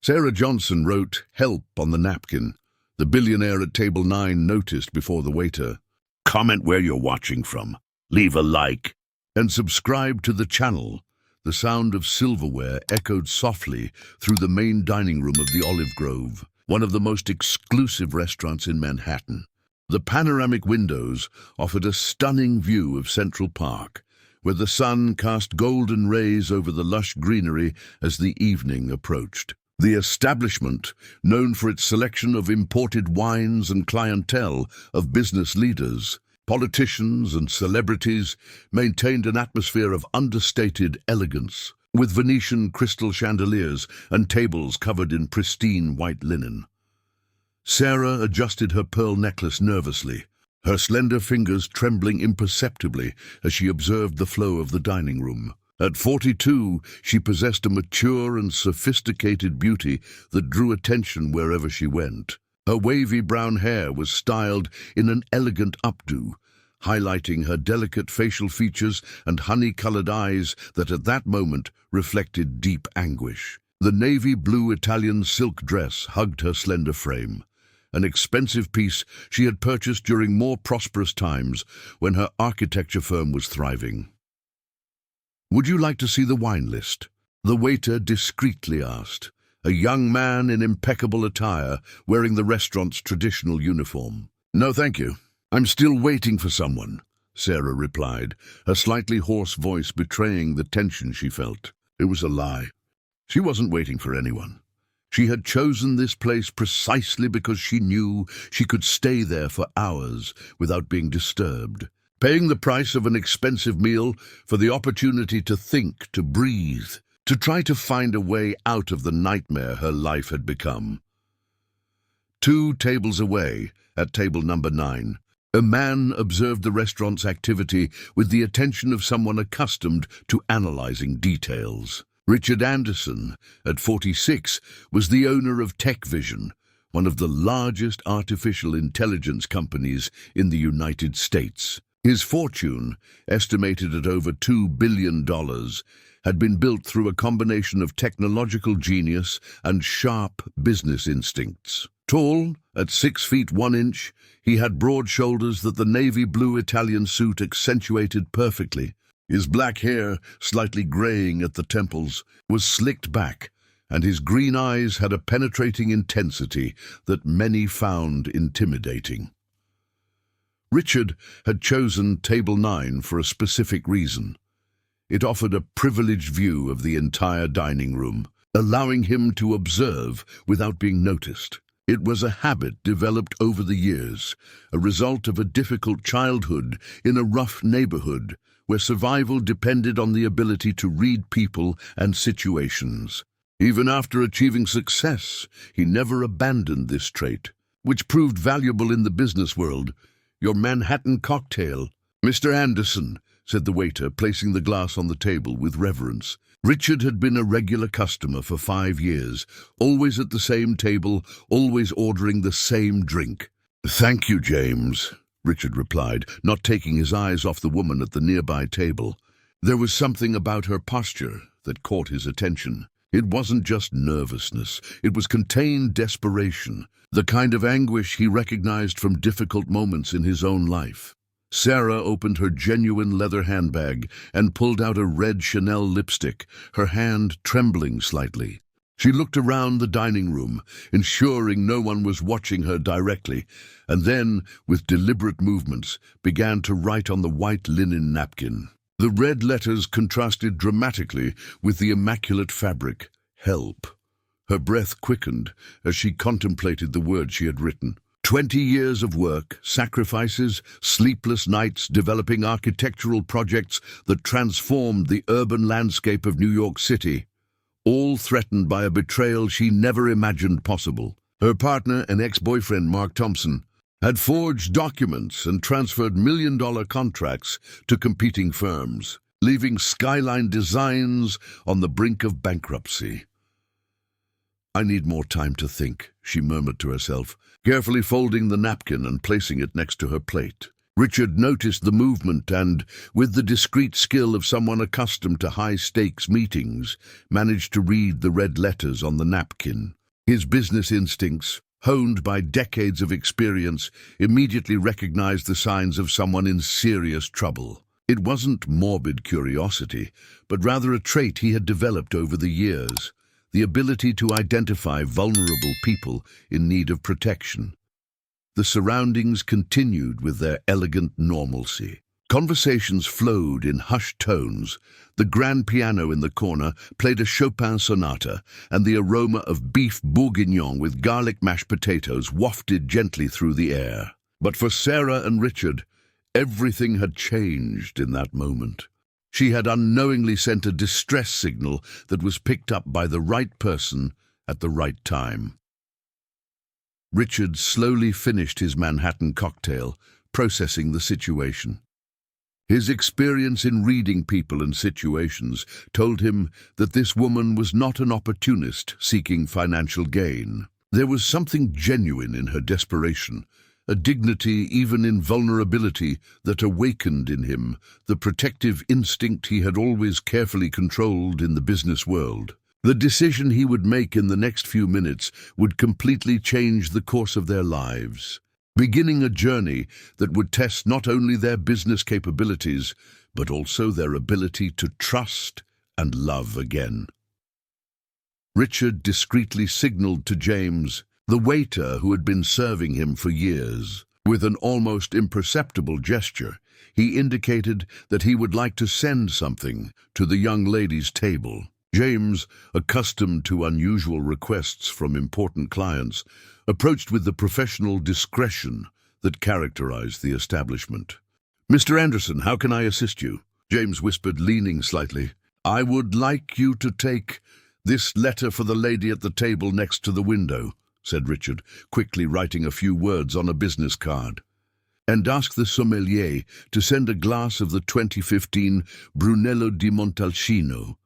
Sarah Johnson wrote "Help" on the napkin. The billionaire at table 9 noticed before the waiter. "Comment where you're watching from. Leave a like. And subscribe to the channel." The sound of silverware echoed softly through the main dining room of the Olive Grove, one of the most exclusive restaurants in Manhattan. The panoramic windows offered a stunning view of Central Park, where the sun cast golden rays over the lush greenery as the evening approached. The establishment, known for its selection of imported wines and clientele of business leaders, politicians and celebrities, maintained an atmosphere of understated elegance, with Venetian crystal chandeliers and tables covered in pristine white linen. Sarah adjusted her pearl necklace nervously, her slender fingers trembling imperceptibly as she observed the flow of the dining room. At 42, she possessed a mature and sophisticated beauty that drew attention wherever she went. Her wavy brown hair was styled in an elegant updo, highlighting her delicate facial features and honey-colored eyes that at that moment reflected deep anguish. The navy blue Italian silk dress hugged her slender frame, an expensive piece she had purchased during more prosperous times when her architecture firm was thriving. "Would you like to see the wine list?" the waiter discreetly asked, a young man in impeccable attire wearing the restaurant's traditional uniform. "No, thank you. I'm still waiting for someone," Sarah replied, a slightly hoarse voice betraying the tension she felt. It was a lie. She wasn't waiting for anyone. She had chosen this place precisely because she knew she could stay there for hours without being disturbed, paying the price of an expensive meal for the opportunity to think, to breathe, to try to find a way out of the nightmare her life had become. 2 tables away, at table number 9, a man observed the restaurant's activity with the attention of someone accustomed to analyzing details. Richard Anderson, at 46, was the owner of TechVision, one of the largest artificial intelligence companies in the United States. His fortune, estimated at over $2 billion, had been built through a combination of technological genius and sharp business instincts. Tall, at 6 feet 1 inch, he had broad shoulders that the navy blue Italian suit accentuated perfectly. His black hair, slightly graying at the temples, was slicked back, and his green eyes had a penetrating intensity that many found intimidating. Richard had chosen table 9 for a specific reason. It offered a privileged view of the entire dining room, allowing him to observe without being noticed. It was a habit developed over the years, a result of a difficult childhood in a rough neighborhood, where survival depended on the ability to read people and situations. Even after achieving success, he never abandoned this trait, which proved valuable in the business world. "Your Manhattan cocktail." "Mr. Anderson," said the waiter, placing the glass on the table with reverence. Richard had been a regular customer for 5 years, always at the same table, always ordering the same drink. "Thank you, James," Richard replied, not taking his eyes off the woman at the nearby table. There was something about her posture that caught his attention. It wasn't just nervousness, it was contained desperation, the kind of anguish he recognized from difficult moments in his own life. Sarah opened her genuine leather handbag and pulled out a red Chanel lipstick, her hand trembling slightly. She looked around the dining room, ensuring no one was watching her directly, and then, with deliberate movements, began to write on the white linen napkin. The red letters contrasted dramatically with the immaculate fabric. "Help." Her breath quickened as she contemplated the words she had written. 20 years of work, sacrifices, sleepless nights developing architectural projects that transformed the urban landscape of New York City, all threatened by a betrayal she never imagined possible. Her partner and ex-boyfriend, Mark Thompson, had forged documents and transferred million-dollar contracts to competing firms, leaving Skyline Designs on the brink of bankruptcy. "I need more time to think," she murmured to herself, carefully folding the napkin and placing it next to her plate. Richard noticed the movement and, with the discreet skill of someone accustomed to high-stakes meetings, managed to read the red letters on the napkin. His business instincts, honed by decades of experience, immediately recognized the signs of someone in serious trouble. It wasn't morbid curiosity, but rather a trait he had developed over the years, the ability to identify vulnerable people in need of protection. The surroundings continued with their elegant normalcy. Conversations flowed in hushed tones. The grand piano in the corner played a Chopin sonata, and the aroma of beef bourguignon with garlic mashed potatoes wafted gently through the air. But for Sarah and Richard, everything had changed in that moment. She had unknowingly sent a distress signal that was picked up by the right person at the right time. Richard slowly finished his Manhattan cocktail, processing the situation. His experience in reading people and situations told him that this woman was not an opportunist seeking financial gain. There was something genuine in her desperation, a dignity even in vulnerability that awakened in him the protective instinct he had always carefully controlled in the business world. The decision he would make in the next few minutes would completely change the course of their lives, beginning a journey that would test not only their business capabilities, but also their ability to trust and love again. Richard discreetly signaled to James, the waiter who had been serving him for years. With an almost imperceptible gesture, he indicated that he would like to send something to the young lady's table. James, accustomed to unusual requests from important clients, approached with the professional discretion that characterized the establishment. "Mr. Anderson, how can I assist you?" James whispered, leaning slightly. "I would like you to take this letter for the lady at the table next to the window," said Richard, quickly writing a few words on a business card. "And ask the sommelier to send a glass of the 2015 Brunello di Montalcino.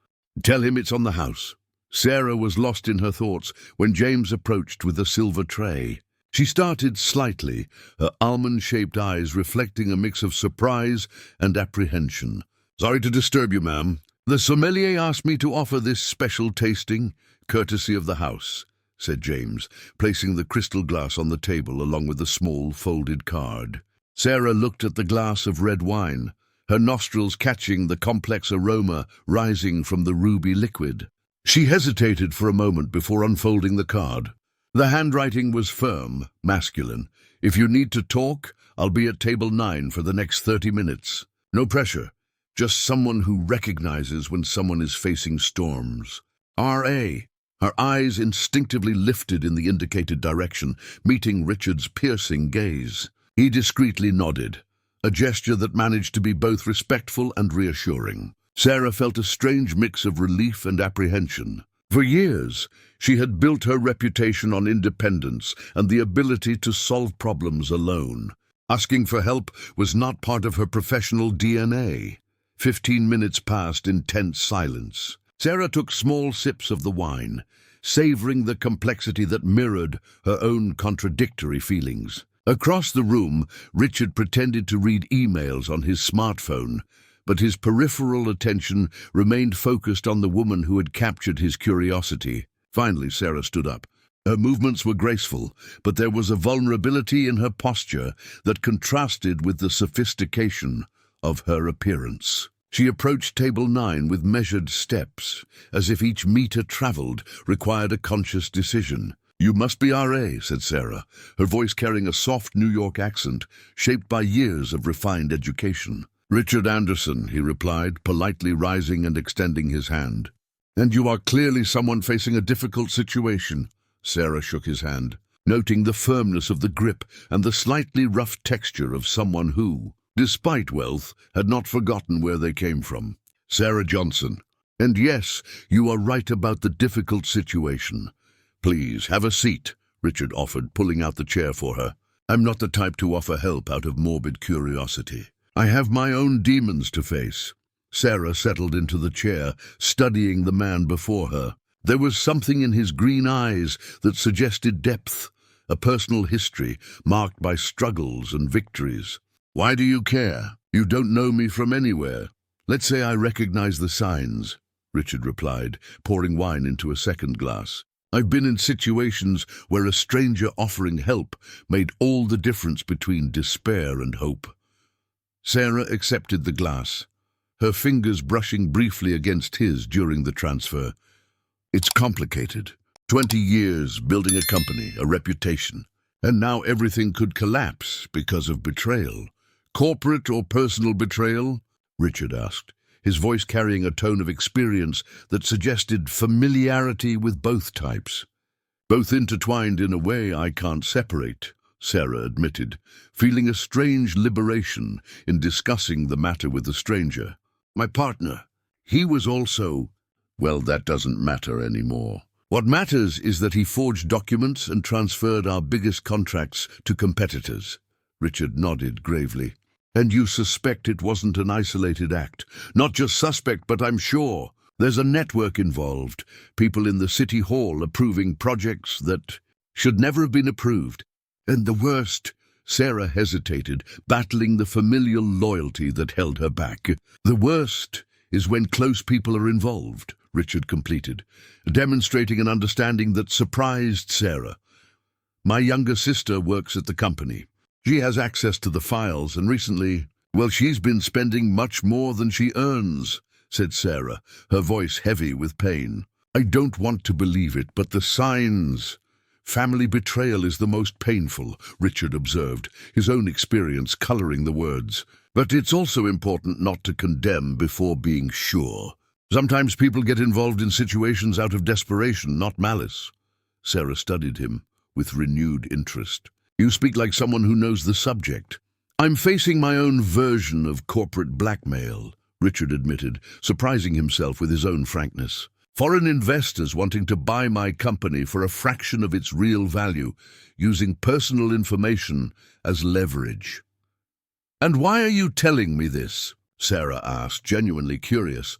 Tell him it's on the house." Sarah was lost in her thoughts when James approached with a silver tray. She started slightly, her almond-shaped eyes reflecting a mix of surprise and apprehension. "Sorry to disturb you, ma'am. The sommelier asked me to offer this special tasting, courtesy of the house," said James, placing the crystal glass on the table along with the small folded card. Sarah looked at the glass of red wine, her nostrils catching the complex aroma rising from the ruby liquid. She hesitated for a moment before unfolding the card. The handwriting was firm, masculine. "If you need to talk, I'll be at table 9 for the next 30 minutes. No pressure, just someone who recognizes when someone is facing storms. R.A." Her eyes instinctively lifted in the indicated direction, meeting Richard's piercing gaze. He discreetly nodded, a gesture that managed to be both respectful and reassuring. Sarah felt a strange mix of relief and apprehension. For years, she had built her reputation on independence and the ability to solve problems alone. Asking for help was not part of her professional DNA. 15 minutes passed in tense silence. Sarah took small sips of the wine, savoring the complexity that mirrored her own contradictory feelings. Across the room, Richard pretended to read emails on his smartphone, but his peripheral attention remained focused on the woman who had captured his curiosity. Finally, Sarah stood up. Her movements were graceful, but there was a vulnerability in her posture that contrasted with the sophistication of her appearance. She approached table 9 with measured steps, as if each meter traveled required a conscious decision. "You must be R.A.," said Sarah, her voice carrying a soft New York accent shaped by years of refined education. "Richard Anderson," he replied, politely rising and extending his hand. "And you are clearly someone facing a difficult situation." Sarah shook his hand, noting the firmness of the grip and the slightly rough texture of someone who, despite wealth, had not forgotten where they came from. "Sarah Johnson. And yes, you are right about the difficult situation. Please, have a seat," Richard offered, pulling out the chair for her. "I'm not the type to offer help out of morbid curiosity. I have my own demons to face." Sarah settled into the chair, studying the man before her. There was something in his green eyes that suggested depth, a personal history marked by struggles and victories. "Why do you care? You don't know me from anywhere." "Let's say I recognize the signs," Richard replied, pouring wine into a second glass. I've been in situations where a stranger offering help made all the difference between despair and hope. Sarah accepted the glass, her fingers brushing briefly against his during the transfer. It's complicated. 20 years building a company, a reputation, and now everything could collapse because of betrayal. Corporate or personal betrayal? Richard asked, his voice carrying a tone of experience that suggested familiarity with both types. Both intertwined in a way I can't separate, Sarah admitted, feeling a strange liberation in discussing the matter with the stranger. My partner, he was also... Well, that doesn't matter anymore. What matters is that he forged documents and transferred our biggest contracts to competitors. Richard nodded gravely. And you suspect it wasn't an isolated act? Not just suspect, but I'm sure. There's a network involved. People in the city hall approving projects that should never have been approved. And the worst, Sarah hesitated, battling the familial loyalty that held her back. The worst is when close people are involved, Richard completed, demonstrating an understanding that surprised Sarah. My younger sister works at the company. She has access to the files, and recently, well, she's been spending much more than she earns, said Sarah, her voice heavy with pain. I don't want to believe it, but the signs... Family betrayal is the most painful, Richard observed, his own experience coloring the words. But it's also important not to condemn before being sure. Sometimes people get involved in situations out of desperation, not malice. Sarah studied him with renewed interest. You speak like someone who knows the subject. I'm facing my own version of corporate blackmail, Richard admitted, surprising himself with his own frankness. Foreign investors wanting to buy my company for a fraction of its real value, using personal information as leverage. And why are you telling me this? Sarah asked, genuinely curious.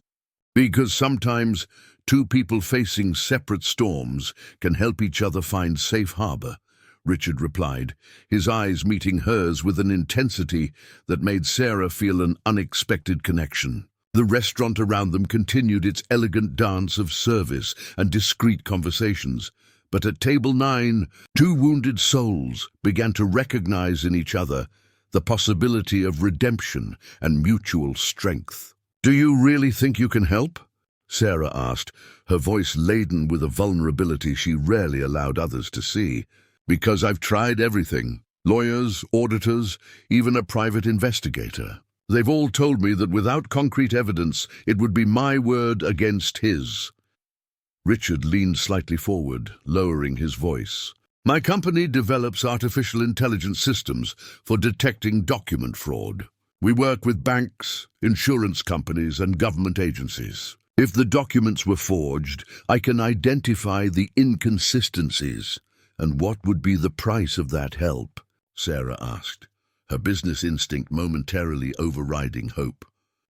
Because sometimes two people facing separate storms can help each other find safe harbor, Richard replied, his eyes meeting hers with an intensity that made Sarah feel an unexpected connection. The restaurant around them continued its elegant dance of service and discreet conversations, but at table 9, two wounded souls began to recognize in each other the possibility of redemption and mutual strength. Do you really think you can help? Sarah asked, her voice laden with a vulnerability she rarely allowed others to see. Because I've tried everything. Lawyers, auditors, even a private investigator. They've all told me that without concrete evidence, it would be my word against his. Richard leaned slightly forward, lowering his voice. My company develops artificial intelligence systems for detecting document fraud. We work with banks, insurance companies, and government agencies. If the documents were forged, I can identify the inconsistencies. And what would be the price of that help? Sarah asked, her business instinct momentarily overriding hope.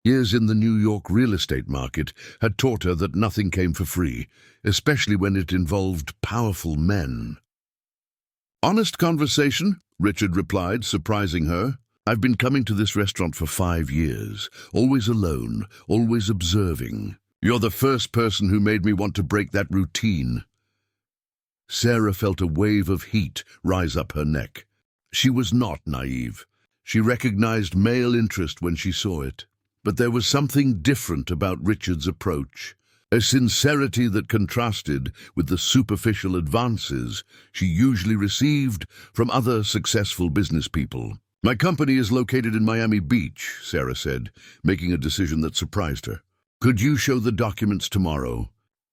Years in the New York real estate market had taught her that nothing came for free, especially when it involved powerful men. Honest conversation, Richard replied, surprising her. I've been coming to this restaurant for 5 years, always alone, always observing. You're the first person who made me want to break that routine. Sarah felt a wave of heat rise up her neck. She was not naive. She recognized male interest when she saw it. But there was something different about Richard's approach, a sincerity that contrasted with the superficial advances she usually received from other successful business people. My company is located in Miami Beach, Sarah said, making a decision that surprised her. Could you show the documents tomorrow?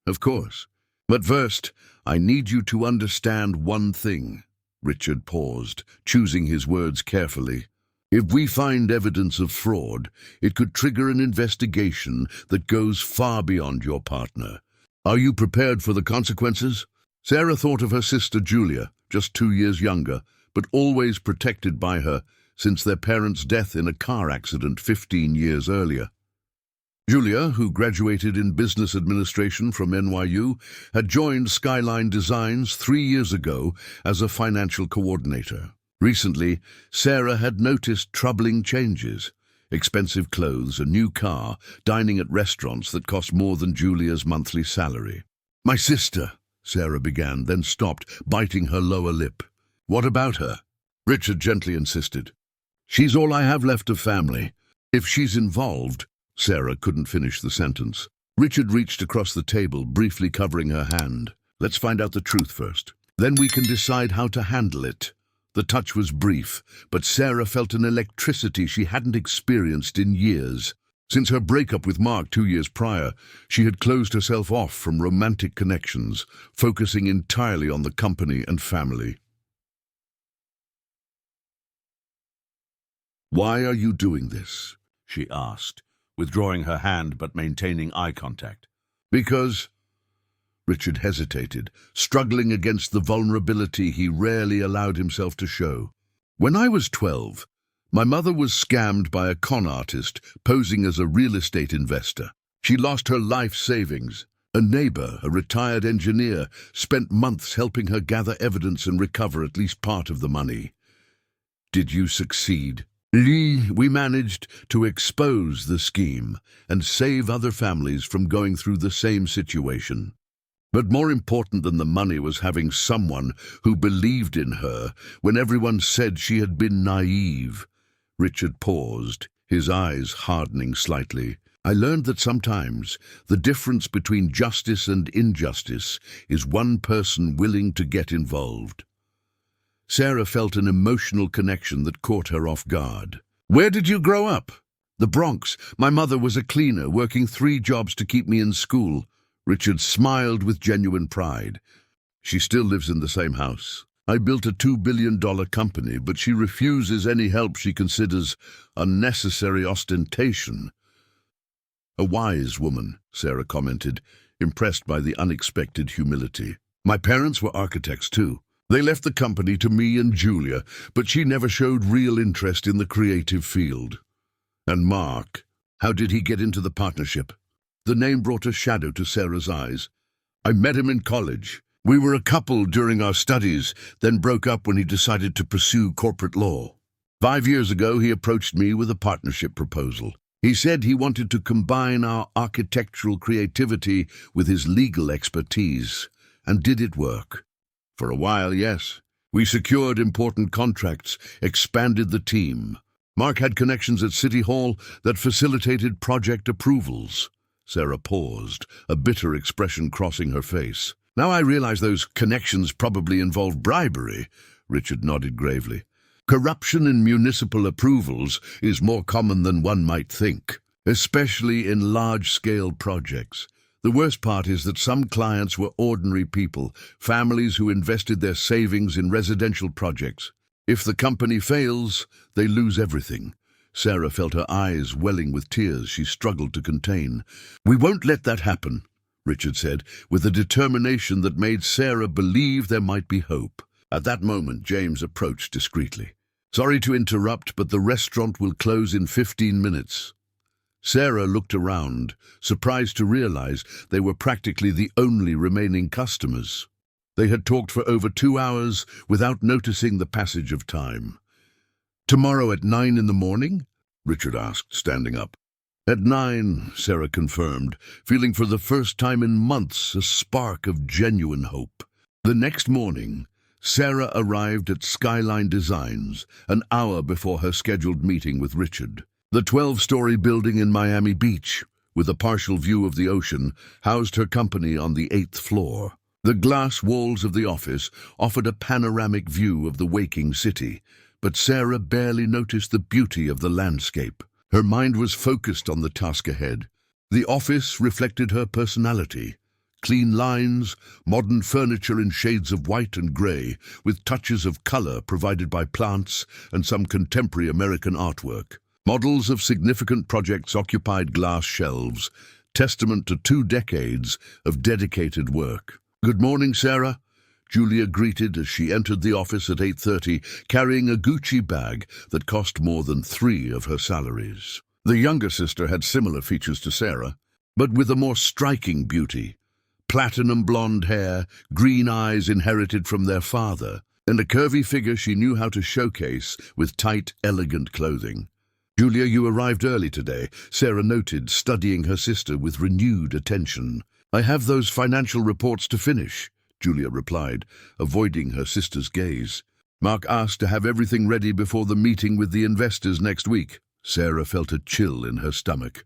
Of course. But first, I need you to understand one thing. Richard paused, choosing his words carefully. If we find evidence of fraud, it could trigger an investigation that goes far beyond your partner. Are you prepared for the consequences? Sarah thought of her sister Julia, just 2 years younger, but always protected by her since their parents' death in a car accident 15 years earlier. Julia, who graduated in business administration from NYU, had joined Skyline Designs 3 years ago as a financial coordinator. Recently, Sarah had noticed troubling changes. Expensive clothes, a new car, dining at restaurants that cost more than Julia's monthly salary. My sister, Sarah began, then stopped, biting her lower lip. What about her? Richard gently insisted. She's all I have left of family. If she's involved... Sarah couldn't finish the sentence. Richard reached across the table, briefly covering her hand. Let's find out the truth first. Then we can decide how to handle it. The touch was brief, but Sarah felt an electricity she hadn't experienced in years. Since her breakup with Mark 2 years prior, she had closed herself off from romantic connections, focusing entirely on the company and family. "Why are you doing this?" she asked, withdrawing her hand but maintaining eye contact. "Because..." Richard hesitated, struggling against the vulnerability he rarely allowed himself to show. "When I was 12, my mother was scammed by a con artist posing as a real estate investor. She lost her life savings. A neighbor, a retired engineer, spent months helping her gather evidence and recover at least part of the money. Did you succeed?" "We managed to expose the scheme and save other families from going through the same situation. But more important than the money was having someone who believed in her when everyone said she had been naive." Richard paused, his eyes hardening slightly. "I learned that sometimes the difference between justice and injustice is one person willing to get involved." Sarah felt an emotional connection that caught her off guard. "Where did you grow up?" "The Bronx. My mother was a cleaner, working 3 jobs to keep me in school." Richard smiled with genuine pride. "She still lives in the same house. I built a $2 billion company, but she refuses any help she considers unnecessary ostentation." "A wise woman," Sarah commented, impressed by the unexpected humility. "My parents were architects too. They left the company to me and Julia, but she never showed real interest in the creative field." "And Mark, how did he get into the partnership?" The name brought a shadow to Sarah's eyes. "I met him in college. We were a couple during our studies, then broke up when he decided to pursue corporate law. 5 years ago, he approached me with a partnership proposal. He said he wanted to combine our architectural creativity with his legal expertise. And did it work? For a while, yes. We secured important contracts, expanded the team. Mark had connections at City Hall that facilitated project approvals." Sarah paused, a bitter expression crossing her face. "Now I realize those connections probably involved bribery." Richard nodded gravely. "Corruption in municipal approvals is more common than one might think, especially in large-scale projects. The worst part is that some clients were ordinary people, families who invested their savings in residential projects. If the company fails, they lose everything." Sarah felt her eyes welling with tears she struggled to contain. "We won't let that happen," Richard said, with a determination that made Sarah believe there might be hope. At that moment, James approached discreetly. "Sorry to interrupt, but the restaurant will close in 15 minutes. Sarah looked around, surprised to realize they were practically the only remaining customers. They had talked for over 2 hours without noticing the passage of time. "Tomorrow at 9 in the morning?" Richard asked, standing up. "At 9, Sarah confirmed, feeling for the first time in months a spark of genuine hope. The next morning, Sarah arrived at Skyline Designs, an hour before her scheduled meeting with Richard. The 12-story building in Miami Beach, with a partial view of the ocean, housed her company on the 8th floor. The glass walls of the office offered a panoramic view of the waking city, but Sarah barely noticed the beauty of the landscape. Her mind was focused on the task ahead. The office reflected her personality. Clean lines, modern furniture in shades of white and grey, with touches of color provided by plants and some contemporary American artwork. Models of significant projects occupied glass shelves, testament to 2 decades of dedicated work. "Good morning, Sarah," Julia greeted as she entered the office at 8:30, carrying a Gucci bag that cost more than 3 of her salaries. The younger sister had similar features to Sarah, but with a more striking beauty. Platinum blonde hair, green eyes inherited from their father, and a curvy figure she knew how to showcase with tight, elegant clothing. "Julia, you arrived early today," Sarah noted, studying her sister with renewed attention. "I have those financial reports to finish. Julia replied, avoiding her sister's gaze. Mark asked to have everything ready before the meeting with the investors next week. Sarah felt a chill in her stomach.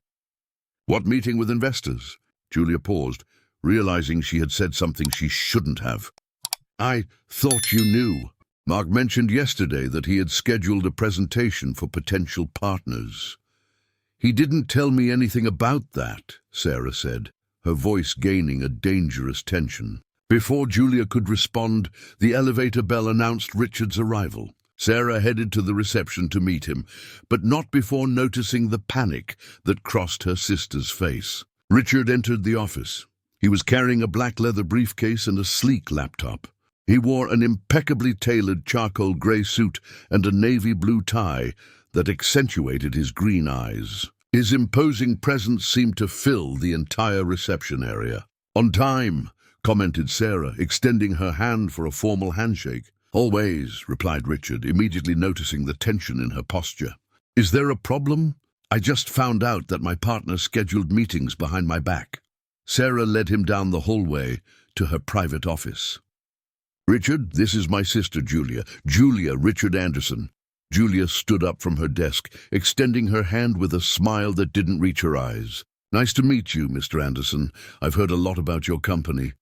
What meeting with investors? Julia paused, realizing she had said something she shouldn't have. I thought you knew. Mark mentioned yesterday that he had scheduled a presentation for potential partners. He didn't tell me anything about that, Sarah said, her voice gaining a dangerous tension. Before Julia could respond, the elevator bell announced Richard's arrival. Sarah headed to the reception to meet him, but not before noticing the panic that crossed her sister's face. Richard entered the office. He was carrying a black leather briefcase and a sleek laptop. He wore an impeccably tailored charcoal grey suit and a navy blue tie that accentuated his green eyes. His imposing presence seemed to fill the entire reception area. On time, commented Sarah, extending her hand for a formal handshake. Always, replied Richard, immediately noticing the tension in her posture. Is there a problem? I just found out that my partner scheduled meetings behind my back. Sarah led him down the hallway to her private office. Richard, this is my sister Julia. Julia Richard Anderson. Julia stood up from her desk, extending her hand with a smile that didn't reach her eyes. Nice to meet you, Mr. Anderson. I've heard a lot about your company.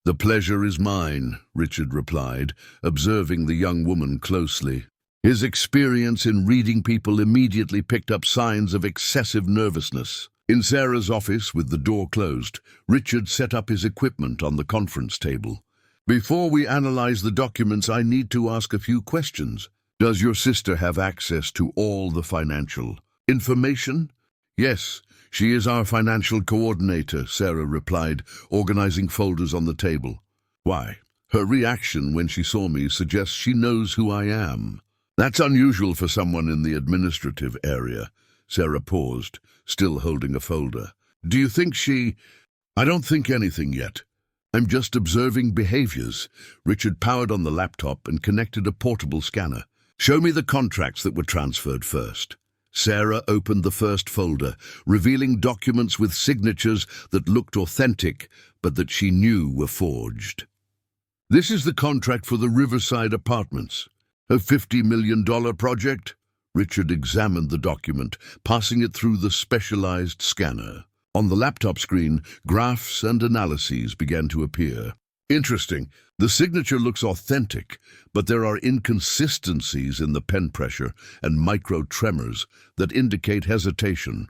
The pleasure is mine, Richard replied, observing the young woman closely. His experience in reading people immediately picked up signs of excessive nervousness. In Sarah's office, with the door closed, Richard set up his equipment on the conference table. Before we analyze the documents, I need to ask a few questions. Does your sister have access to all the financial information? Yes, she is our financial coordinator, Sarah replied, organizing folders on the table. Why? Her reaction when she saw me suggests she knows who I am. That's unusual for someone in the administrative area. Sarah paused, still holding a folder. Do you think she... I don't think anything yet. I'm just observing behaviors. Richard powered on the laptop and connected a portable scanner. Show me the contracts that were transferred first. Sarah opened the first folder, revealing documents with signatures that looked authentic, but that she knew were forged. This is the contract for the Riverside Apartments. A $50 million project? Richard examined the document, passing it through the specialized scanner. On the laptop screen, graphs and analyses began to appear. Interesting. The signature looks authentic, but there are inconsistencies in the pen pressure and micro-tremors that indicate hesitation.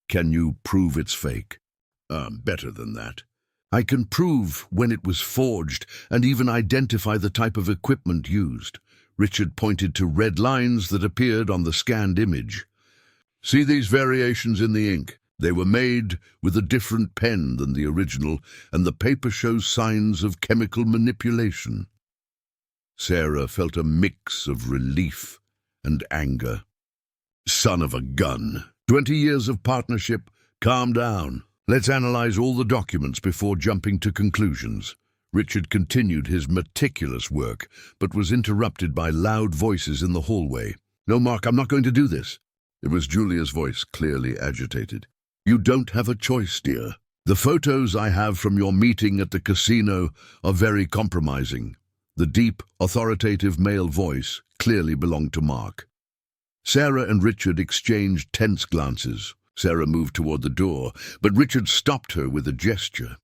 Can you prove it's fake? Better than that. I can prove when it was forged and even identify the type of equipment used. Richard pointed to red lines that appeared on the scanned image. See these variations in the ink? They were made with a different pen than the original, and the paper shows signs of chemical manipulation. Sarah felt a mix of relief and anger. Son of a gun. 20 years of partnership. Calm down. Let's analyze all the documents before jumping to conclusions. Richard continued his meticulous work, but was interrupted by loud voices in the hallway. No, Mark, I'm not going to do this. It was Julia's voice, clearly agitated. You don't have a choice, dear. The photos I have from your meeting at the casino are very compromising. The deep, authoritative male voice clearly belonged to Mark. Sarah and Richard exchanged tense glances. Sarah moved toward the door, but Richard stopped her with a gesture.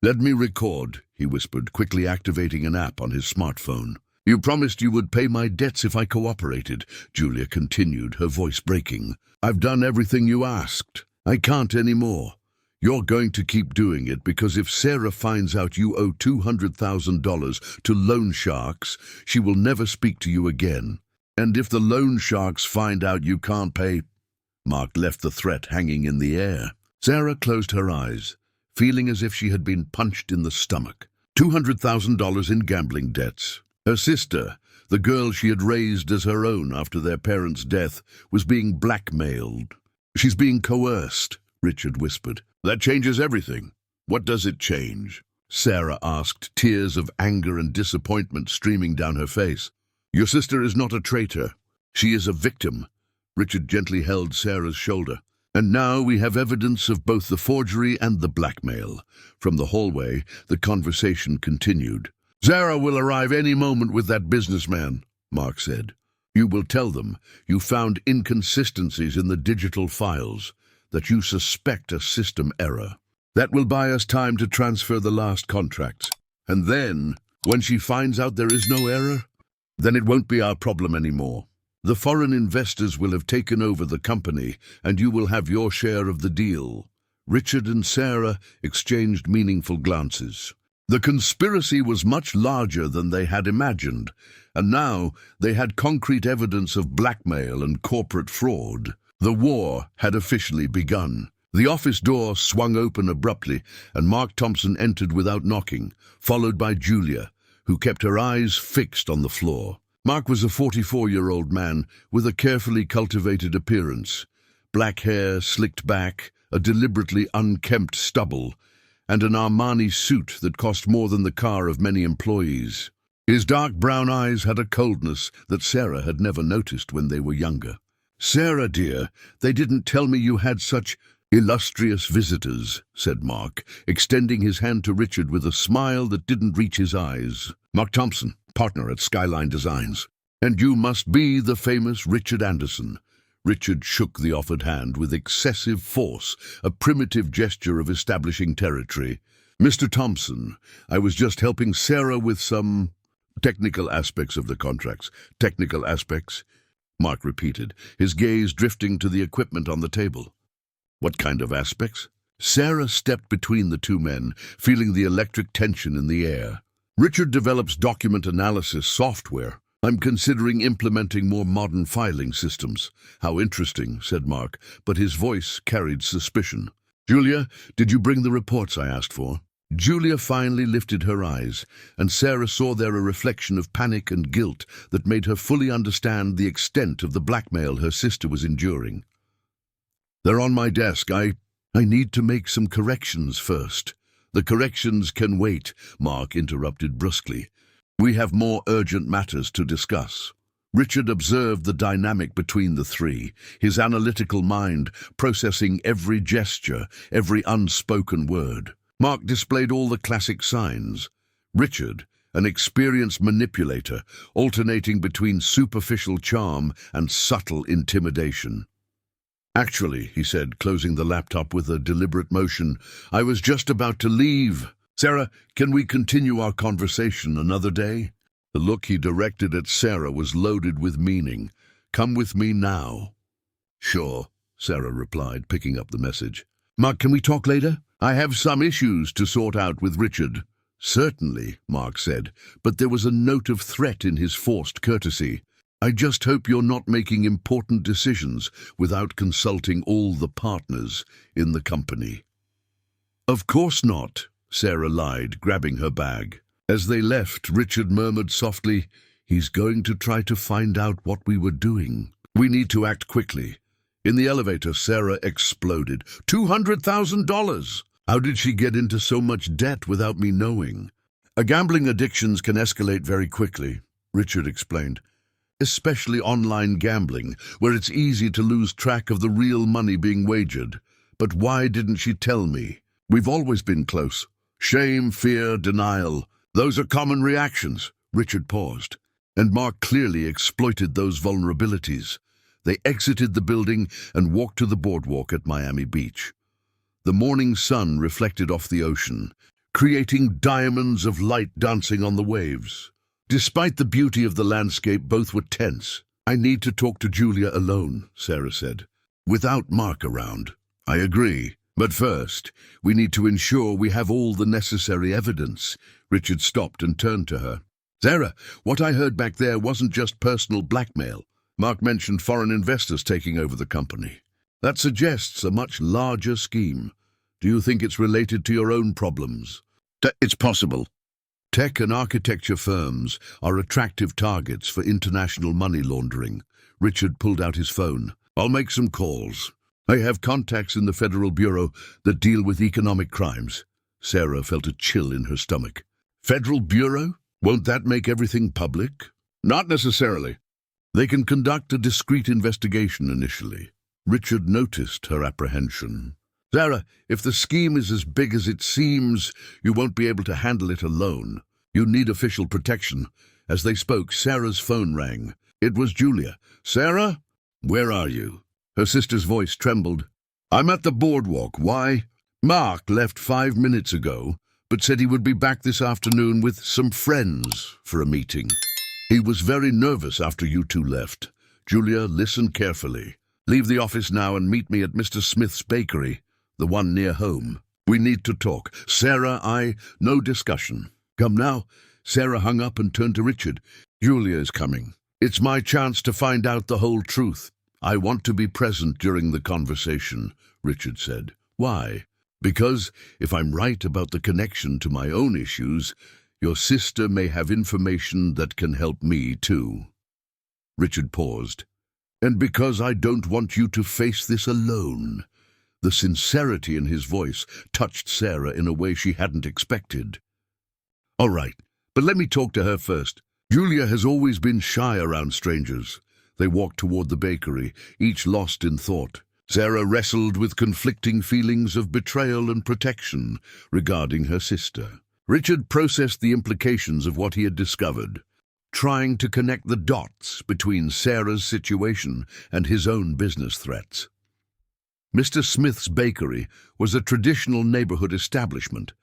Let me record, he whispered, quickly activating an app on his smartphone. You promised you would pay my debts if I cooperated, Julia continued, her voice breaking. I've done everything you asked. I can't anymore. You're going to keep doing it because if Sarah finds out you owe $200,000 to loan sharks, she will never speak to you again. And if the loan sharks find out you can't pay... Mark left the threat hanging in the air. Sarah closed her eyes, feeling as if she had been punched in the stomach. $200,000 in gambling debts. Her sister, the girl she had raised as her own after their parents' death, was being blackmailed. She's being coerced, Richard whispered. That changes everything. What does it change? Sarah asked, tears of anger and disappointment streaming down her face. Your sister is not a traitor. She is a victim. Richard gently held Sarah's shoulder. And now we have evidence of both the forgery and the blackmail. From the hallway, the conversation continued. Zara will arrive any moment with that businessman, Mark said. You will tell them you found inconsistencies in the digital files, that you suspect a system error. That will buy us time to transfer the last contracts. And then, when she finds out there is no error, then it won't be our problem anymore. The foreign investors will have taken over the company, and you will have your share of the deal. Richard and Sarah exchanged meaningful glances. The conspiracy was much larger than they had imagined, and now they had concrete evidence of blackmail and corporate fraud. The war had officially begun. The office door swung open abruptly, and Mark Thompson entered without knocking, followed by Julia, who kept her eyes fixed on the floor. Mark was a 44-year-old man with a carefully cultivated appearance. Black hair slicked back, a deliberately unkempt stubble, and an Armani suit that cost more than the car of many employees. His dark brown eyes had a coldness that Sarah had never noticed when they were younger. "Sarah, dear, they didn't tell me you had such illustrious visitors," said Mark, extending his hand to Richard with a smile that didn't reach his eyes. "Mark Thompson, partner at Skyline Designs. And you must be the famous Richard Anderson." Richard shook the offered hand with excessive force, a primitive gesture of establishing territory. "Mr. Thompson, I was just helping Sarah with some technical aspects of the contracts." "Technical aspects?" Mark repeated, his gaze drifting to the equipment on the table. "What kind of aspects?" Sarah stepped between the two men, feeling the electric tension in the air. "Richard develops document analysis software. I'm considering implementing more modern filing systems." "How interesting," said Mark, but his voice carried suspicion. "Julia, did you bring the reports I asked for?" Julia finally lifted her eyes, and Sarah saw there a reflection of panic and guilt that made her fully understand the extent of the blackmail her sister was enduring. "They're on my desk. I need to make some corrections first." "The corrections can wait," Mark interrupted brusquely. "We have more urgent matters to discuss." Richard observed the dynamic between the three, his analytical mind processing every gesture, every unspoken word. Mark displayed all the classic signs. Richard, an experienced manipulator, alternating between superficial charm and subtle intimidation. "Actually," he said, closing the laptop with a deliberate motion, "I was just about to leave. Sarah, can we continue our conversation another day?" The look he directed at Sarah was loaded with meaning. "Come with me now." "Sure," Sarah replied, picking up the message. "Mark, can we talk later? I have some issues to sort out with Richard." "Certainly," Mark said, but there was a note of threat in his forced courtesy. "I just hope you're not making important decisions without consulting all the partners in the company." "Of course not," Sarah lied, grabbing her bag. As they left, Richard murmured softly, "He's going to try to find out what we were doing. We need to act quickly." In the elevator, Sarah exploded. $200,000! How did she get into so much debt without me knowing? Gambling addictions can escalate very quickly," Richard explained. "Especially online gambling, where it's easy to lose track of the real money being wagered. But why didn't she tell me? We've always been close." "Shame, fear, denial. Those are common reactions." Richard paused, and Mark clearly exploited those vulnerabilities. They exited the building and walked to the boardwalk at Miami Beach. The morning sun reflected off the ocean, creating diamonds of light dancing on the waves. Despite the beauty of the landscape, both were tense. "I need to talk to Julia alone," Sarah said, "without Mark around." "I agree. But first, we need to ensure we have all the necessary evidence." Richard stopped and turned to her. "Sarah, what I heard back there wasn't just personal blackmail. Mark mentioned foreign investors taking over the company. That suggests a much larger scheme. Do you think it's related to your own problems?" "It's possible. Tech and architecture firms are attractive targets for international money laundering." Richard pulled out his phone. "I'll make some calls. I have contacts in the Federal Bureau that deal with economic crimes." Sarah felt a chill in her stomach. "Federal Bureau? Won't that make everything public?" "Not necessarily. They can conduct a discreet investigation initially. Richard noticed her apprehension. "Sarah, if the scheme is as big as it seems, you won't be able to handle it alone. You need official protection." As they spoke, Sarah's phone rang. It was Julia. "Sarah? Where are you?" Her sister's voice trembled. "I'm at the boardwalk. Why?" "Mark left 5 minutes ago, but said he would be back this afternoon with some friends for a meeting. He was very nervous after you two left." "Julia, listen carefully. Leave the office now and meet me at Mr. Smith's bakery, the one near home. We need to talk. Sarah, no discussion. Come now." Sarah hung up and turned to Richard. "Julia is coming. It's my chance to find out the whole truth." "I want to be present during the conversation," Richard said. "Why?" "Because if I'm right about the connection to my own issues, your sister may have information that can help me too." Richard paused. "And because I don't want you to face this alone." The sincerity in his voice touched Sarah in a way she hadn't expected. "All right, but let me talk to her first. Julia has always been shy around strangers." They walked toward the bakery, each lost in thought. Sarah wrestled with conflicting feelings of betrayal and protection regarding her sister. Richard processed the implications of what he had discovered, trying to connect the dots between Sarah's situation and his own business threats. Mr. Smith's bakery was a traditional neighborhood establishment,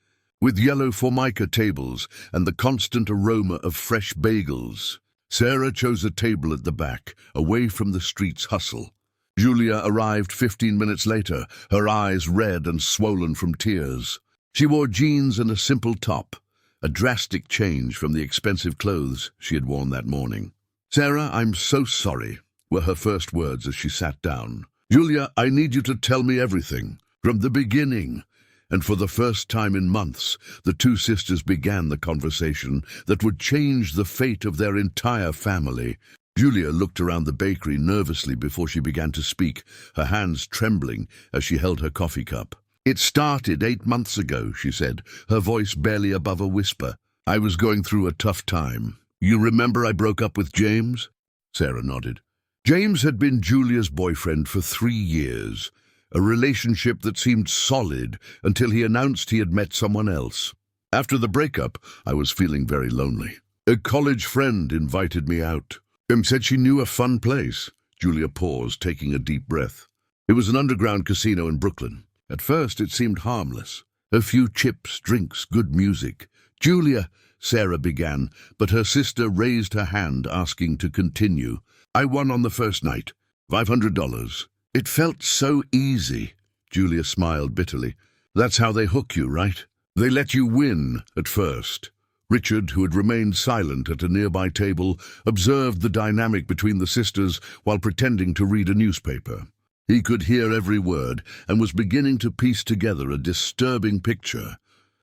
with yellow formica tables and the constant aroma of fresh bagels. Sarah chose a table at the back, away from the street's hustle. Julia arrived 15 minutes later, her eyes red and swollen from tears. She wore jeans and a simple top, a drastic change from the expensive clothes she had worn that morning. "Sarah, I'm so sorry," were her first words as she sat down. "Julia, I need you to tell me everything, from the beginning." And for the first time in months, the two sisters began the conversation that would change the fate of their entire family. Julia looked around the bakery nervously before she began to speak, her hands trembling as she held her coffee cup. "It started 8 months ago," she said, her voice barely above a whisper. "I was going through a tough time. You remember I broke up with James?" Sarah nodded. James had been Julia's boyfriend for 3 years, a relationship that seemed solid until he announced he had met someone else. After the breakup, I was feeling very lonely. A college friend invited me out. Said she knew a fun place." Julia paused, taking a deep breath. "It was an underground casino in Brooklyn. At first it seemed harmless. A few chips, drinks, good music." "Julia," Sarah began, but her sister raised her hand, asking to continue. "I won on the first night, $500. It felt so easy." Julia smiled bitterly. "That's how they hook you, right? They let you win at first." Richard, who had remained silent at a nearby table, observed the dynamic between the sisters while pretending to read a newspaper. He could hear every word and was beginning to piece together a disturbing picture.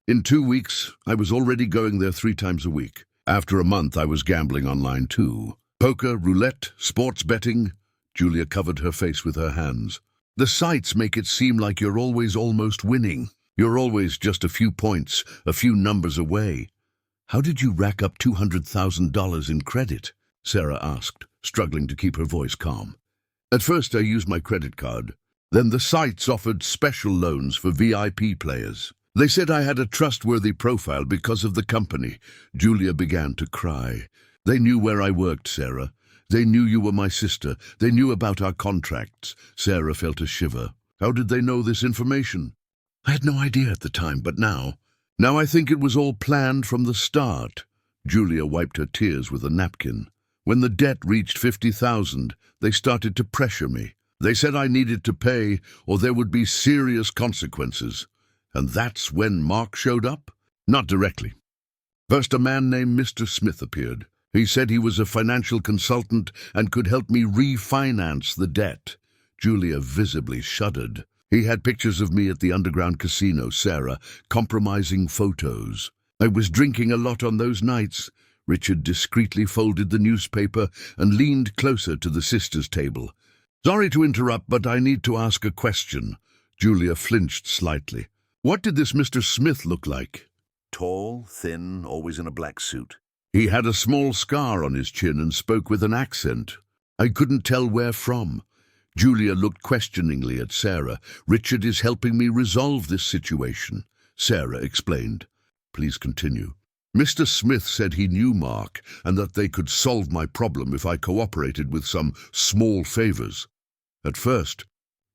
"In 2 weeks, I was already going there 3 times a week. After a month, I was gambling online too. Poker, roulette, sports betting." Julia covered her face with her hands. "The sites make it seem like you're always almost winning. You're always just a few points, a few numbers away." "How did you rack up $200,000 in credit?" Sarah asked, struggling to keep her voice calm. "At first I used my credit card. Then the sites offered special loans for VIP players. They said I had a trustworthy profile because of the company." Julia began to cry. "They knew where I worked, Sarah. They knew you were my sister. They knew about our contracts." Sarah felt a shiver. "How did they know this information?" "I had no idea at the time, but now I think it was all planned from the start." Julia wiped her tears with a napkin. "When the debt reached 50,000, they started to pressure me. They said I needed to pay or there would be serious consequences. And that's when Mark showed up?" "Not directly. First, a man named Mr. Smith appeared. He said he was a financial consultant and could help me refinance the debt." Julia visibly shuddered. "He had pictures of me at the underground casino, Sarah, compromising photos. I was drinking a lot on those nights." Richard discreetly folded the newspaper and leaned closer to the sisters' table. "Sorry to interrupt, but I need to ask a question." Julia flinched slightly. "What did this Mr. Smith look like?" Tall, thin, always in a black suit. "He had a small scar on his chin and spoke with an accent. I couldn't tell where from." Julia looked questioningly at Sarah. "Richard is helping me resolve this situation," Sarah explained. "Please continue." "Mr. Smith said he knew Mark and that they could solve my problem if I cooperated with some small favors. At first,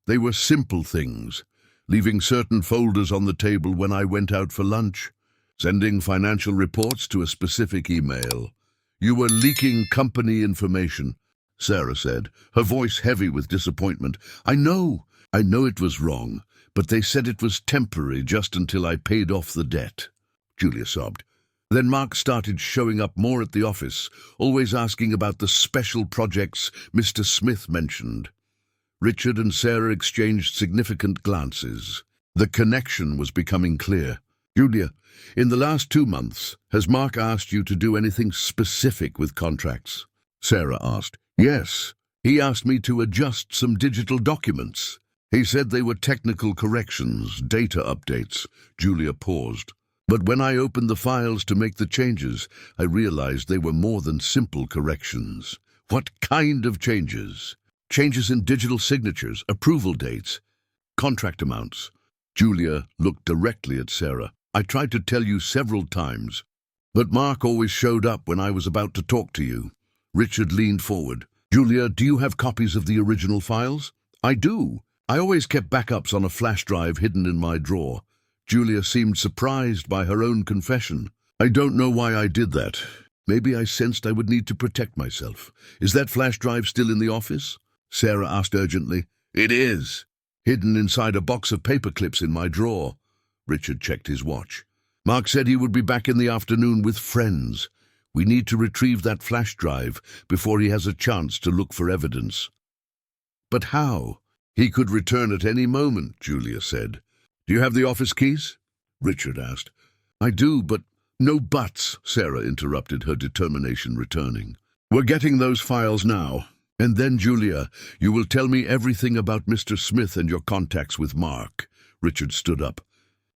they were simple things, leaving certain folders on the table when I went out for lunch, sending financial reports to a specific email. You were leaking company information," Sarah said, her voice heavy with disappointment. I know it was wrong, but they said it was temporary just until I paid off the debt," Julia sobbed. "Then Mark started showing up more at the office, always asking about the special projects Mr. Smith mentioned." Richard and Sarah exchanged significant glances. The connection was becoming clear. "Julia, in the last 2 months, has Mark asked you to do anything specific with contracts?" Sarah asked. "Yes. He asked me to adjust some digital documents. He said they were technical corrections, data updates." Julia paused. "But when I opened the files to make the changes, I realized they were more than simple corrections." "What kind of changes?" "Changes in digital signatures, approval dates, contract amounts." Julia looked directly at Sarah. "I tried to tell you several times, but Mark always showed up when I was about to talk to you." Richard leaned forward. "Julia, do you have copies of the original files?" "I do. I always kept backups on a flash drive hidden in my drawer." Julia seemed surprised by her own confession. "I don't know why I did that. Maybe I sensed I would need to protect myself. Is that flash drive still in the office?" Sarah asked urgently. "It is. Hidden inside a box of paper clips in my drawer." Richard checked his watch. "Mark said he would be back in the afternoon with friends. We need to retrieve that flash drive before he has a chance to look for evidence." "But how?" "He could return at any moment," Julia said. "Do you have the office keys?" Richard asked. "I do, but—" "No buts," Sarah interrupted, her determination returning. "We're getting those files now. And then, Julia, you will tell me everything about Mr. Smith and your contacts with Mark." Richard stood up.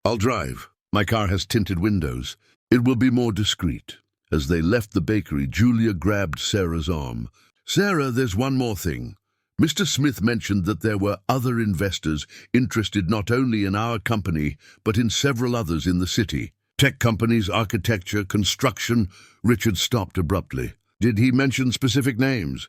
"I'll drive. My car has tinted windows. It will be more discreet." As they left the bakery, Julia grabbed Sarah's arm. "Sarah, there's one more thing. Mr. Smith mentioned that there were other investors interested not only in our company, but in several others in the city. Tech companies, architecture, construction." Richard stopped abruptly. "Did he mention specific names?"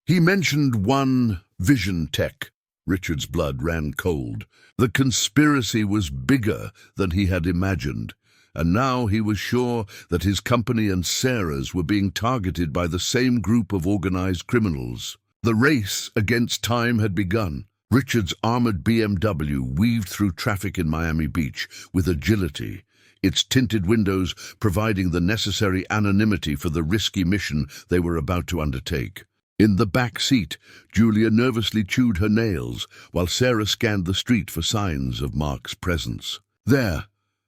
"He mentioned one, Vision Tech." Richard's blood ran cold. The conspiracy was bigger than he had imagined, and now he was sure that his company and Sarah's were being targeted by the same group of organized criminals. The race against time had begun. Richard's armored BMW weaved through traffic in Miami Beach with agility, its tinted windows providing the necessary anonymity for the risky mission they were about to undertake. In the back seat, Julia nervously chewed her nails while Sarah scanned the street for signs of Mark's presence. "There,"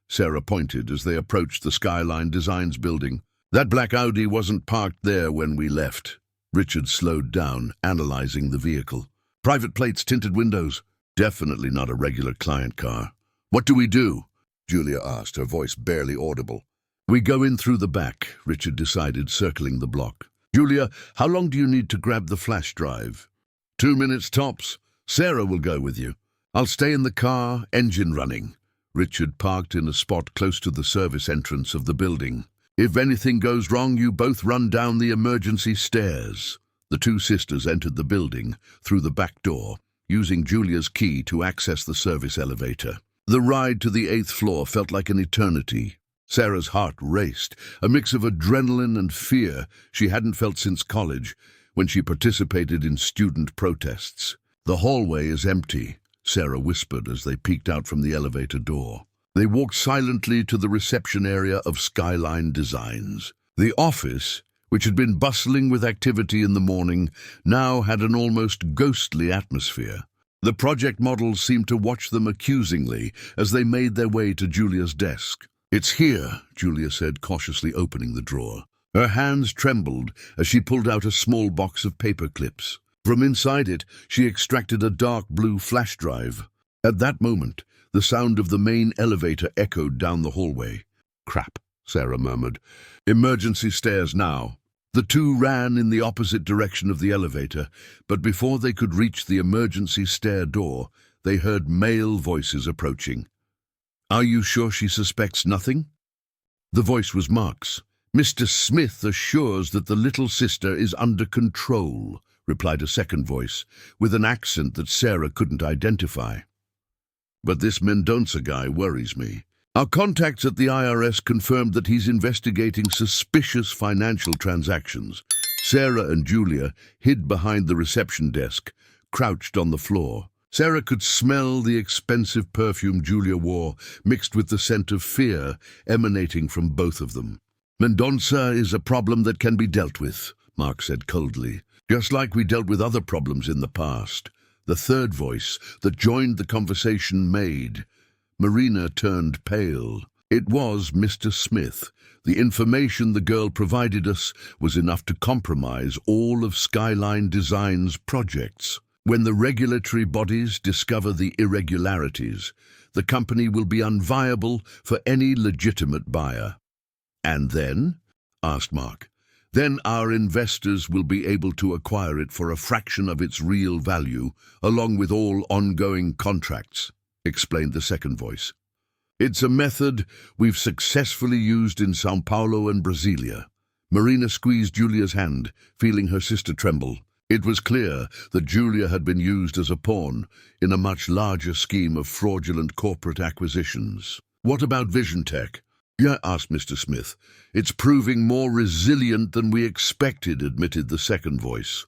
Sarah pointed as they approached the Skyline Designs building. "That black Audi wasn't parked there when we left." Richard slowed down, analyzing the vehicle. "Private plates, tinted windows. Definitely not a regular client car." "What do we do?" Julia asked, her voice barely audible. "We go in through the back," Richard decided, circling the block. "Julia, how long do you need to grab the flash drive?" 2 minutes tops. Sarah will go with you. I'll stay in the car, engine running." Richard parked in a spot close to the service entrance of the building. "If anything goes wrong, you both run down the emergency stairs." The two sisters entered the building through the back door, using Julia's key to access the service elevator. The ride to the 8th floor felt like an eternity. Sarah's heart raced, a mix of adrenaline and fear she hadn't felt since college, when she participated in student protests. "The hallway is empty," Sarah whispered as they peeked out from the elevator door. They walked silently to the reception area of Skyline Designs. The office, which had been bustling with activity in the morning, now had an almost ghostly atmosphere. The project models seemed to watch them accusingly as they made their way to Julia's desk. "It's here," Julia said, cautiously opening the drawer. Her hands trembled as she pulled out a small box of paper clips. From inside it, she extracted a dark blue flash drive. At that moment, the sound of the main elevator echoed down the hallway. "Crap," Sarah murmured. "Emergency stairs now." The two ran in the opposite direction of the elevator, but before they could reach the emergency stair door, they heard male voices approaching. "Are you sure she suspects nothing?" The voice was Mark's. "Mr. Smith assures that the little sister is under control," replied a second voice, with an accent that Sarah couldn't identify. "But this Mendonça guy worries me. Our contacts at the IRS confirmed that he's investigating suspicious financial transactions." Sarah and Julia hid behind the reception desk, crouched on the floor. Sarah could smell the expensive perfume Julia wore, mixed with the scent of fear emanating from both of them. "Mendonça is a problem that can be dealt with," Mark said coldly, "just like we dealt with other problems in the past." The third voice that joined the conversation made. Marina turned pale. It was Mr. Smith. The information the girl provided us was enough to compromise all of Skyline Design's projects. When the regulatory bodies discover the irregularities, the company will be unviable for any legitimate buyer. "And then?" asked Mark. "Then our investors will be able to acquire it for a fraction of its real value, along with all ongoing contracts," explained the second voice. "It's a method we've successfully used in São Paulo and Brasilia." Marina squeezed Julia's hand, feeling her sister tremble. It was clear that Julia had been used as a pawn in a much larger scheme of fraudulent corporate acquisitions. "What about Vision Tech?" "Yeah," asked Mr. Smith. "It's proving more resilient than we expected," admitted the second voice.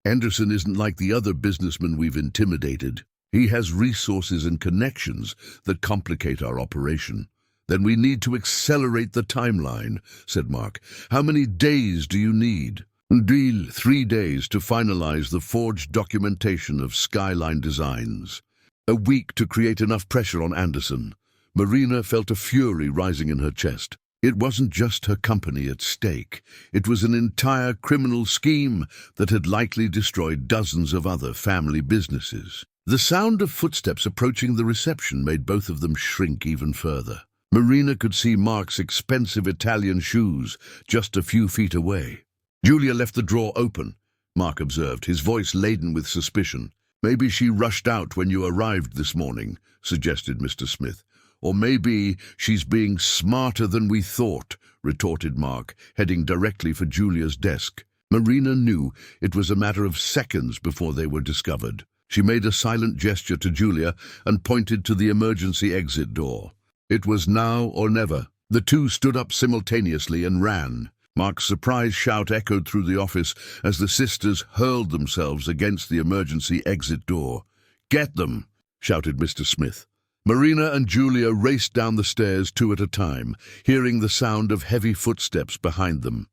"Anderson isn't like the other businessmen we've intimidated. He has resources and connections that complicate our operation." "Then we need to accelerate the timeline," said Mark. "How many days do you need?" "Deal 3 days to finalize the forged documentation of Skyline Designs. A week to create enough pressure on Anderson." Marina felt a fury rising in her chest. It wasn't just her company at stake. It was an entire criminal scheme that had likely destroyed dozens of other family businesses. The sound of footsteps approaching the reception made both of them shrink even further. Marina could see Mark's expensive Italian shoes just a few feet away. "Julia left the drawer open," Mark observed, his voice laden with suspicion. "Maybe she rushed out when you arrived this morning," suggested Mr. Smith. "Or maybe she's being smarter than we thought," retorted Mark, heading directly for Julia's desk. Marina knew it was a matter of seconds before they were discovered. She made a silent gesture to Julia and pointed to the emergency exit door. It was now or never. The two stood up simultaneously and ran. Mark's surprised shout echoed through the office as the sisters hurled themselves against the emergency exit door. "Get them!" shouted Mr. Smith. Marina and Julia raced down the stairs 2 at a time, hearing the sound of heavy footsteps behind them.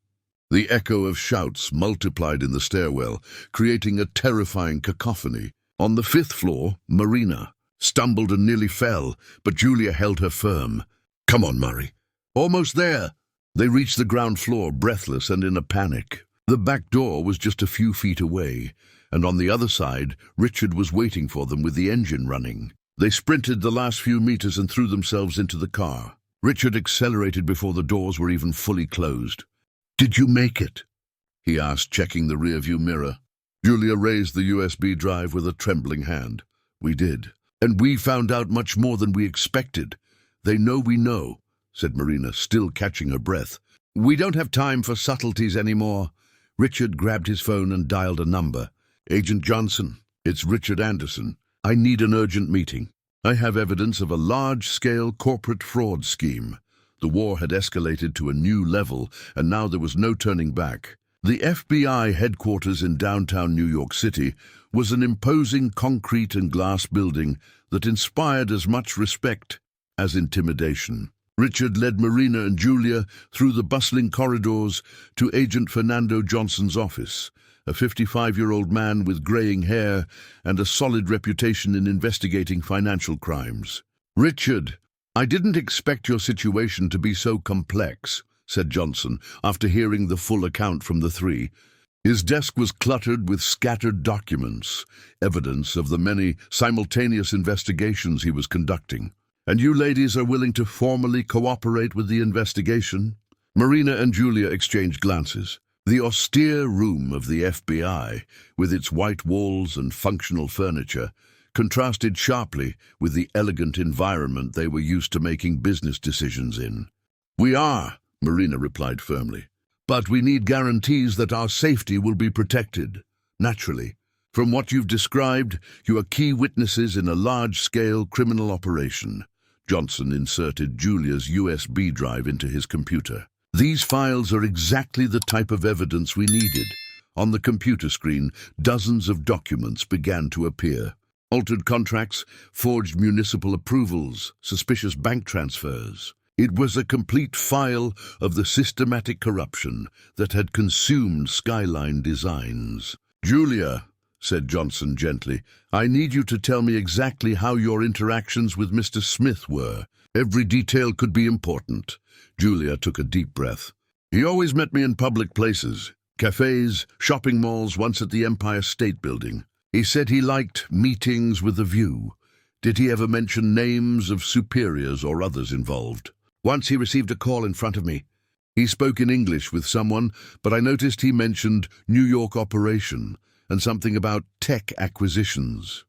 The echo of shouts multiplied in the stairwell, creating a terrifying cacophony. On the 5th floor, Marina stumbled and nearly fell, but Julia held her firm. "Come on, Murray." "Almost there." They reached the ground floor, breathless and in a panic. The back door was just a few feet away, and on the other side, Richard was waiting for them with the engine running. They sprinted the last few meters and threw themselves into the car. Richard accelerated before the doors were even fully closed. "Did you make it?" he asked, checking the rearview mirror. Julia raised the USB drive with a trembling hand. "We did. And we found out much more than we expected. They know we know," said Marina, still catching her breath. "We don't have time for subtleties anymore." Richard grabbed his phone and dialed a number. "Agent Johnson, it's Richard Anderson. I need an urgent meeting. I have evidence of a large-scale corporate fraud scheme." The war had escalated to a new level, and now there was no turning back. The FBI headquarters in downtown New York City was an imposing concrete and glass building that inspired as much respect as intimidation. Richard led Marina and Julia through the bustling corridors to Agent Fernando Johnson's office, a 55-year-old man with graying hair and a solid reputation in investigating financial crimes. "Richard, I didn't expect your situation to be so complex," said Johnson, after hearing the full account from the three. His desk was cluttered with scattered documents, evidence of the many simultaneous investigations he was conducting. "And you ladies are willing to formally cooperate with the investigation?" Marina and Julia exchanged glances. The austere room of the FBI, with its white walls and functional furniture, contrasted sharply with the elegant environment they were used to making business decisions in. "We are," Marina replied firmly. "But we need guarantees that our safety will be protected. Naturally, from what you've described, you are key witnesses in a large-scale criminal operation." Johnson inserted Julia's USB drive into his computer. "These files are exactly the type of evidence we needed." On the computer screen, dozens of documents began to appear. Altered contracts, forged municipal approvals, suspicious bank transfers. It was a complete file of the systematic corruption that had consumed Skyline Designs. "Julia," said Johnson gently, "I need you to tell me exactly how your interactions with Mr. Smith were. Every detail could be important." Julia took a deep breath. "He always met me in public places, cafes, shopping malls, once at the Empire State Building. He said he liked meetings with a view. Did he ever mention names of superiors or others involved?" "Once he received a call in front of me. He spoke in English with someone, but I noticed he mentioned New York operation and something about tech acquisitions."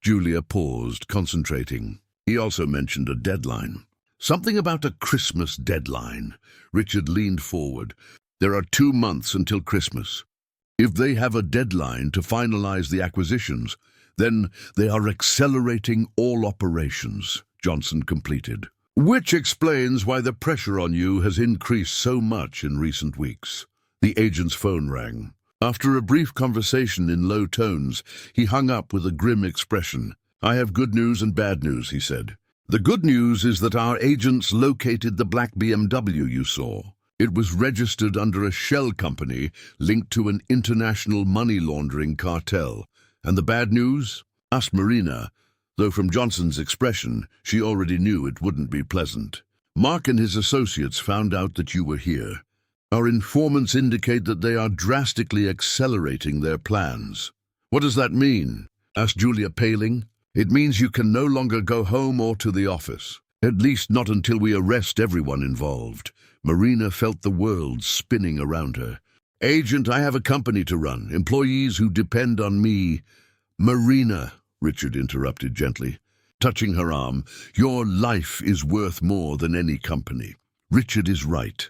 Julia paused, concentrating. "He also mentioned a deadline. Something about a Christmas deadline." Richard leaned forward. "There are 2 months until Christmas. If they have a deadline to finalize the acquisitions, then they are accelerating all operations," Johnson completed. "Which explains why the pressure on you has increased so much in recent weeks." The agent's phone rang. After a brief conversation in low tones, he hung up with a grim expression. "I have good news and bad news," he said. "The good news is that our agents located the black BMW you saw. It was registered under a shell company linked to an international money laundering cartel. And the bad news?" asked Marina, though from Johnson's expression, she already knew it wouldn't be pleasant. "Mark and his associates found out that you were here. Our informants indicate that they are drastically accelerating their plans." "What does that mean?" asked Julia, paling. "It means you can no longer go home or to the office. At least not until we arrest everyone involved." Marina felt the world spinning around her. "Agent, I have a company to run, employees who depend on me." "Marina," Richard interrupted gently, touching her arm, "your life is worth more than any company." "Richard is right."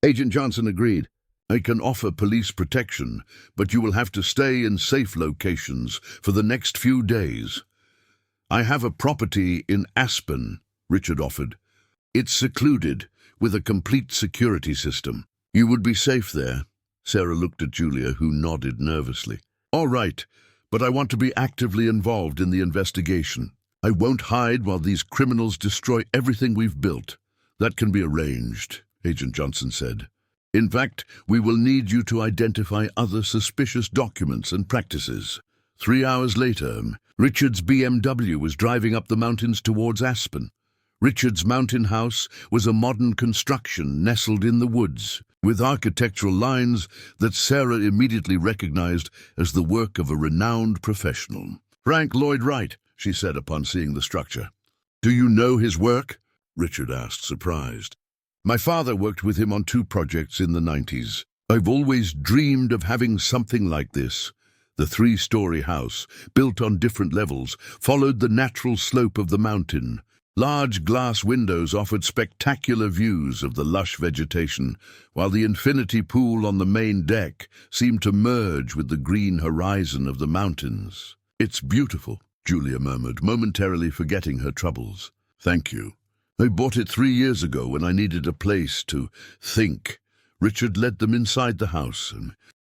Agent Johnson agreed. "I can offer police protection, but you will have to stay in safe locations for the next few days." "I have a property in Aspen," Richard offered. "It's secluded, with a complete security system. You would be safe there." Sarah looked at Julia, who nodded nervously. "All right, but I want to be actively involved in the investigation. I won't hide while these criminals destroy everything we've built." "That can be arranged," Agent Johnson said. "In fact, we will need you to identify other suspicious documents and practices." 3 hours later, Richard's BMW was driving up the mountains towards Aspen. Richard's mountain house was a modern construction nestled in the woods, with architectural lines that Sarah immediately recognized as the work of a renowned professional. "Frank Lloyd Wright," she said upon seeing the structure. "Do you know his work?" Richard asked, surprised. "My father worked with him on 2 projects in the 90s. I've always dreamed of having something like this." The 3-story house, built on different levels, followed the natural slope of the mountain. Large glass windows offered spectacular views of the lush vegetation, while the infinity pool on the main deck seemed to merge with the green horizon of the mountains. "It's beautiful," Julia murmured, momentarily forgetting her troubles. "Thank you. I bought it 3 years ago when I needed a place to think." Richard led them inside the house.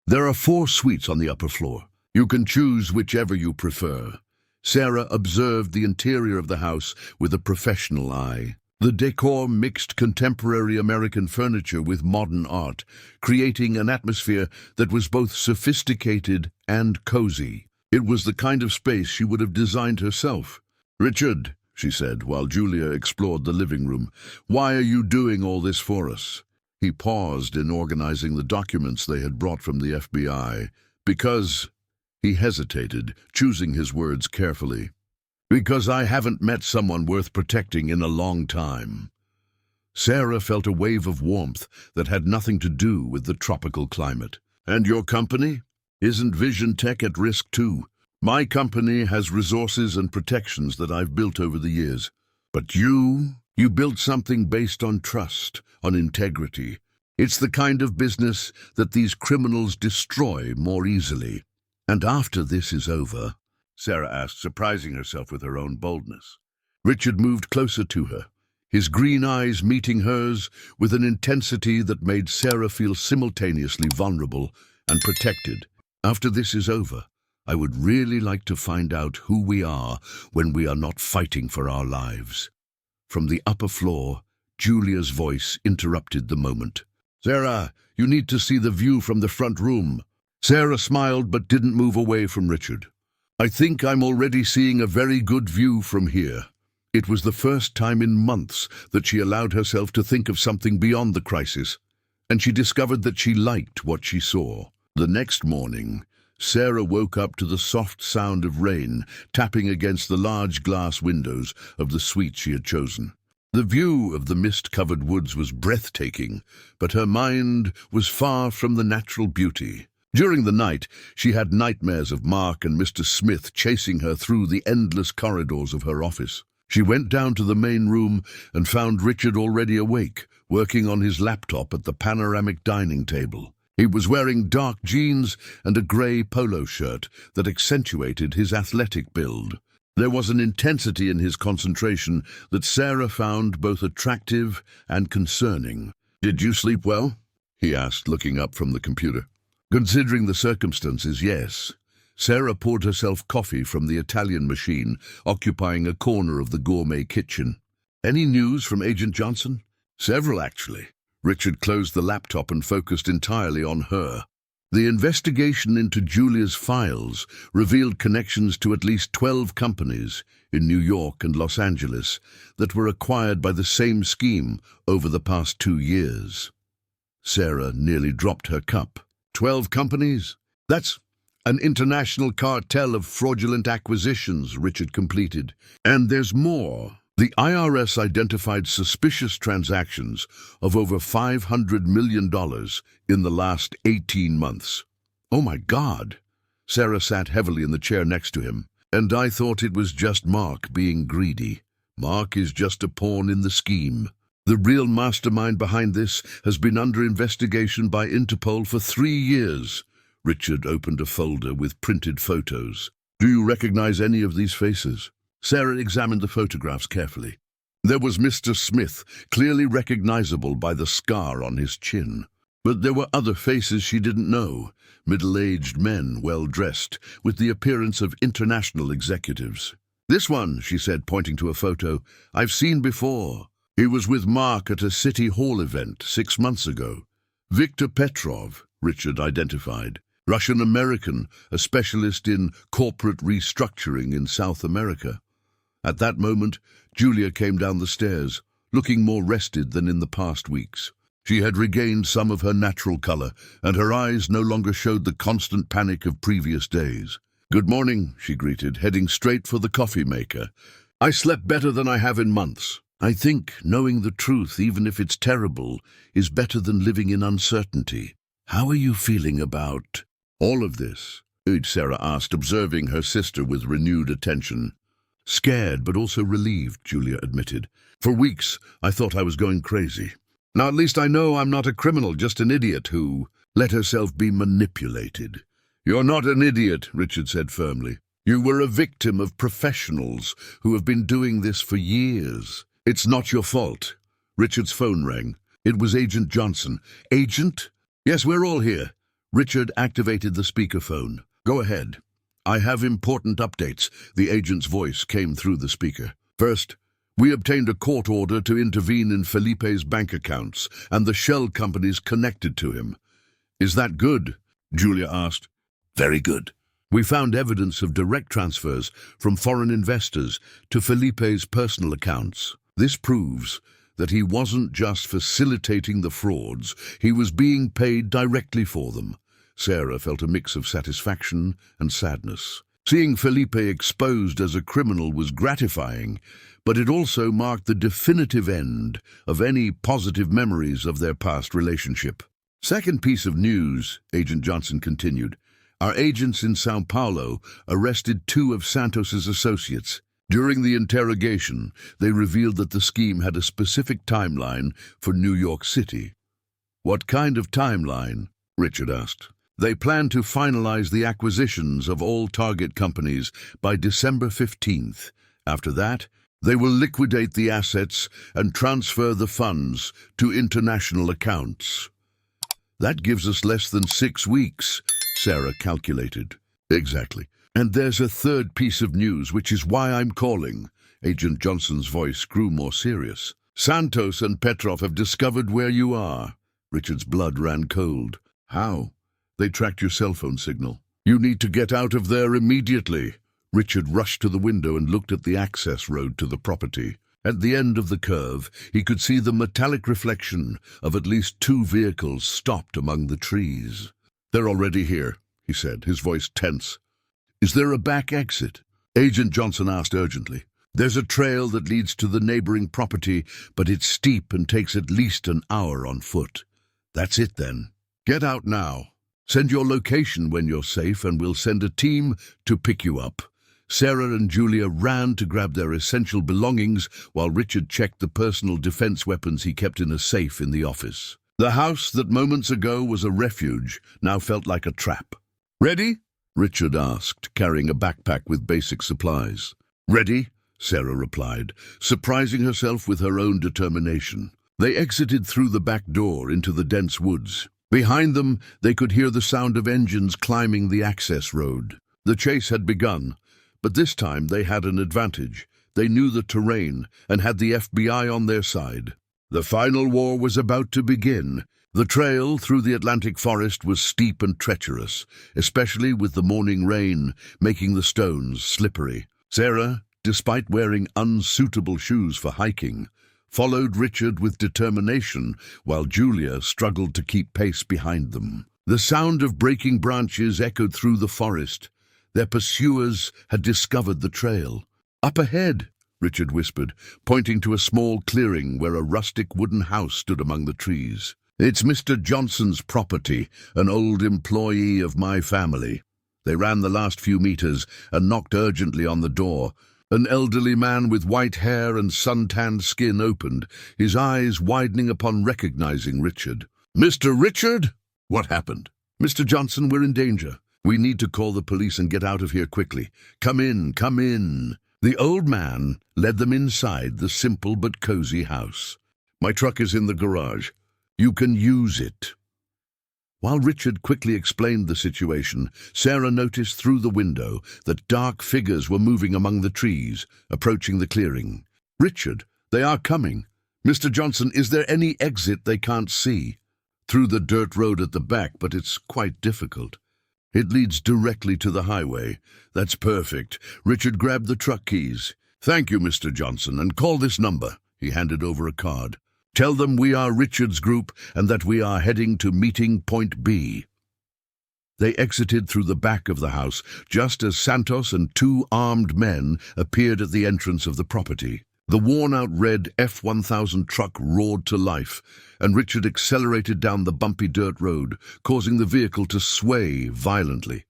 "There are 4 suites on the upper floor. You can choose whichever you prefer." Sarah observed the interior of the house with a professional eye. The decor mixed contemporary American furniture with modern art, creating an atmosphere that was both sophisticated and cozy. It was the kind of space she would have designed herself. "Richard," she said, while Julia explored the living room, "why are you doing all this for us?" He paused in organizing the documents they had brought from the FBI. "Because..." He hesitated, choosing his words carefully. "Because I haven't met someone worth protecting in a long time." Sarah felt a wave of warmth that had nothing to do with the tropical climate. And your company? Isn't Vision Tech at risk too? My company has resources and protections that I've built over the years. But you built something based on trust, on integrity. It's the kind of business that these criminals destroy more easily. And after this is over, Sarah asked, surprising herself with her own boldness. Richard moved closer to her, his green eyes meeting hers with an intensity that made Sarah feel simultaneously vulnerable and protected. After this is over, I would really like to find out who we are when we are not fighting for our lives. From the upper floor, Julia's voice interrupted the moment. Sarah, you need to see the view from the front room. Sarah smiled but didn't move away from Richard. I think I'm already seeing a very good view from here. It was the first time in months that she allowed herself to think of something beyond the crisis, and she discovered that she liked what she saw. The next morning, Sarah woke up to the soft sound of rain tapping against the large glass windows of the suite she had chosen. The view of the mist-covered woods was breathtaking, but her mind was far from the natural beauty. During the night, she had nightmares of Mark and Mr. Smith chasing her through the endless corridors of her office. She went down to the main room and found Richard already awake, working on his laptop at the panoramic dining table. He was wearing dark jeans and a grey polo shirt that accentuated his athletic build. There was an intensity in his concentration that Sarah found both attractive and concerning. "Did you sleep well?" he asked, looking up from the computer. Considering the circumstances, yes. Sarah poured herself coffee from the Italian machine, occupying a corner of the gourmet kitchen. "Any news from Agent Johnson?" "Several, actually." Richard closed the laptop and focused entirely on her. The investigation into Julia's files revealed connections to at least 12 companies in New York and Los Angeles that were acquired by the same scheme over the past 2 years. Sarah nearly dropped her cup. 12 companies? That's an international cartel of fraudulent acquisitions, Richard completed. And there's more. The IRS identified suspicious transactions of over $500 million in the last 18 months. Oh my God! Sarah sat heavily in the chair next to him. And I thought it was just Mark being greedy. Mark is just a pawn in the scheme. The real mastermind behind this has been under investigation by Interpol for 3 years. Richard opened a folder with printed photos. Do you recognize any of these faces? Sarah examined the photographs carefully. There was Mr. Smith, clearly recognizable by the scar on his chin. But there were other faces she didn't know, middle-aged men, well-dressed, with the appearance of international executives. This one, she said, pointing to a photo, I've seen before. He was with Mark at a City Hall event 6 months ago. Viktor Petrov, Richard identified. Russian-American, a specialist in corporate restructuring in South America. At that moment, Julia came down the stairs, looking more rested than in the past weeks. She had regained some of her natural color, and her eyes no longer showed the constant panic of previous days. "Good morning," she greeted, heading straight for the coffee maker. "I slept better than I have in months. I think knowing the truth, even if it's terrible, is better than living in uncertainty. How are you feeling about all of this?" Sarah asked, observing her sister with renewed attention. "Scared, but also relieved," Julia admitted. "For weeks, I thought I was going crazy. Now at least I know I'm not a criminal, just an idiot who let herself be manipulated." "You're not an idiot," Richard said firmly. "You were a victim of professionals who have been doing this for years. It's not your fault." Richard's phone rang. It was Agent Johnson. "Agent?" "Yes, we're all here." Richard activated the speakerphone. "Go ahead." "I have important updates," the agent's voice came through the speaker. "First, we obtained a court order to intervene in Felipe's bank accounts and the shell companies connected to him." "Is that good?" Julia asked. "Very good. We found evidence of direct transfers from foreign investors to Felipe's personal accounts. This proves that he wasn't just facilitating the frauds, he was being paid directly for them." Sarah felt a mix of satisfaction and sadness. Seeing Felipe exposed as a criminal was gratifying, but it also marked the definitive end of any positive memories of their past relationship. Second piece of news, Agent Johnson continued. Our agents in Sao Paulo arrested 2 of Santos's associates. During the interrogation, they revealed that the scheme had a specific timeline for New York City. What kind of timeline? Richard asked. They plan to finalize the acquisitions of all target companies by December 15th. After that, they will liquidate the assets and transfer the funds to international accounts. That gives us less than 6 weeks, Sarah calculated. Exactly. And there's a third piece of news, which is why I'm calling. Agent Johnson's voice grew more serious. Santos and Petrov have discovered where you are. Richard's blood ran cold. How? They tracked your cell phone signal. You need to get out of there immediately. Richard rushed to the window and looked at the access road to the property. At the end of the curve, he could see the metallic reflection of at least 2 vehicles stopped among the trees. They're already here, he said, his voice tense. Is there a back exit? Agent Johnson asked urgently. There's a trail that leads to the neighboring property, but it's steep and takes at least an hour on foot. That's it then. Get out now. Send your location when you're safe and we'll send a team to pick you up. Sarah and Julia ran to grab their essential belongings while Richard checked the personal defense weapons he kept in a safe in the office. The house that moments ago was a refuge now felt like a trap. Ready? Richard asked, carrying a backpack with basic supplies. Ready? Sarah replied, surprising herself with her own determination. They exited through the back door into the dense woods. Behind them, they could hear the sound of engines climbing the access road. The chase had begun, but this time they had an advantage. They knew the terrain and had the FBI on their side. The final war was about to begin. The trail through the Atlantic forest was steep and treacherous, especially with the morning rain making the stones slippery. Sarah, despite wearing unsuitable shoes for hiking, followed Richard with determination while Julia struggled to keep pace behind them. The sound of breaking branches echoed through the forest. Their pursuers had discovered the trail. Up ahead, Richard whispered, pointing to a small clearing where a rustic wooden house stood among the trees. It's Mr. Johnson's property, an old employee of my family. They ran the last few meters and knocked urgently on the door. An elderly man with white hair and sun-tanned skin opened, his eyes widening upon recognizing Richard. Mr. Richard? What happened? Mr. Johnson, we're in danger. We need to call the police and get out of here quickly. Come in, come in. The old man led them inside the simple but cozy house. My truck is in the garage. You can use it. While Richard quickly explained the situation, Sarah noticed through the window that dark figures were moving among the trees, approaching the clearing. Richard, they are coming. Mr. Johnson, is there any exit they can't see? Through the dirt road at the back, but it's quite difficult. It leads directly to the highway. That's perfect. Richard grabbed the truck keys. Thank you, Mr. Johnson, and call this number. He handed over a card. Tell them we are Richard's group and that we are heading to meeting point B. They exited through the back of the house just as Santos and 2 armed men appeared at the entrance of the property. The worn-out red F-1000 truck roared to life, and Richard accelerated down the bumpy dirt road, causing the vehicle to sway violently.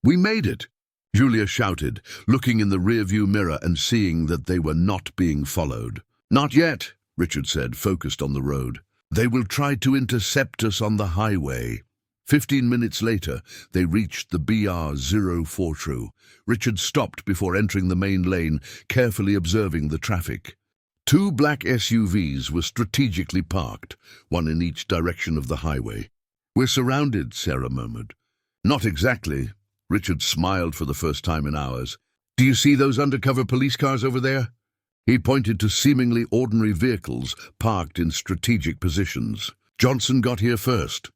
We made it! Julia shouted, looking in the rearview mirror and seeing that they were not being followed. Not yet, Richard said, focused on the road. They will try to intercept us on the highway. 15 minutes later, they reached the BR-04. Richard stopped before entering the main lane, carefully observing the traffic. 2 black SUVs were strategically parked, one in each direction of the highway. We're surrounded, Sarah murmured. Not exactly. Richard smiled for the first time in hours. Do you see those undercover police cars over there? He pointed to seemingly ordinary vehicles parked in strategic positions. Johnson got here first.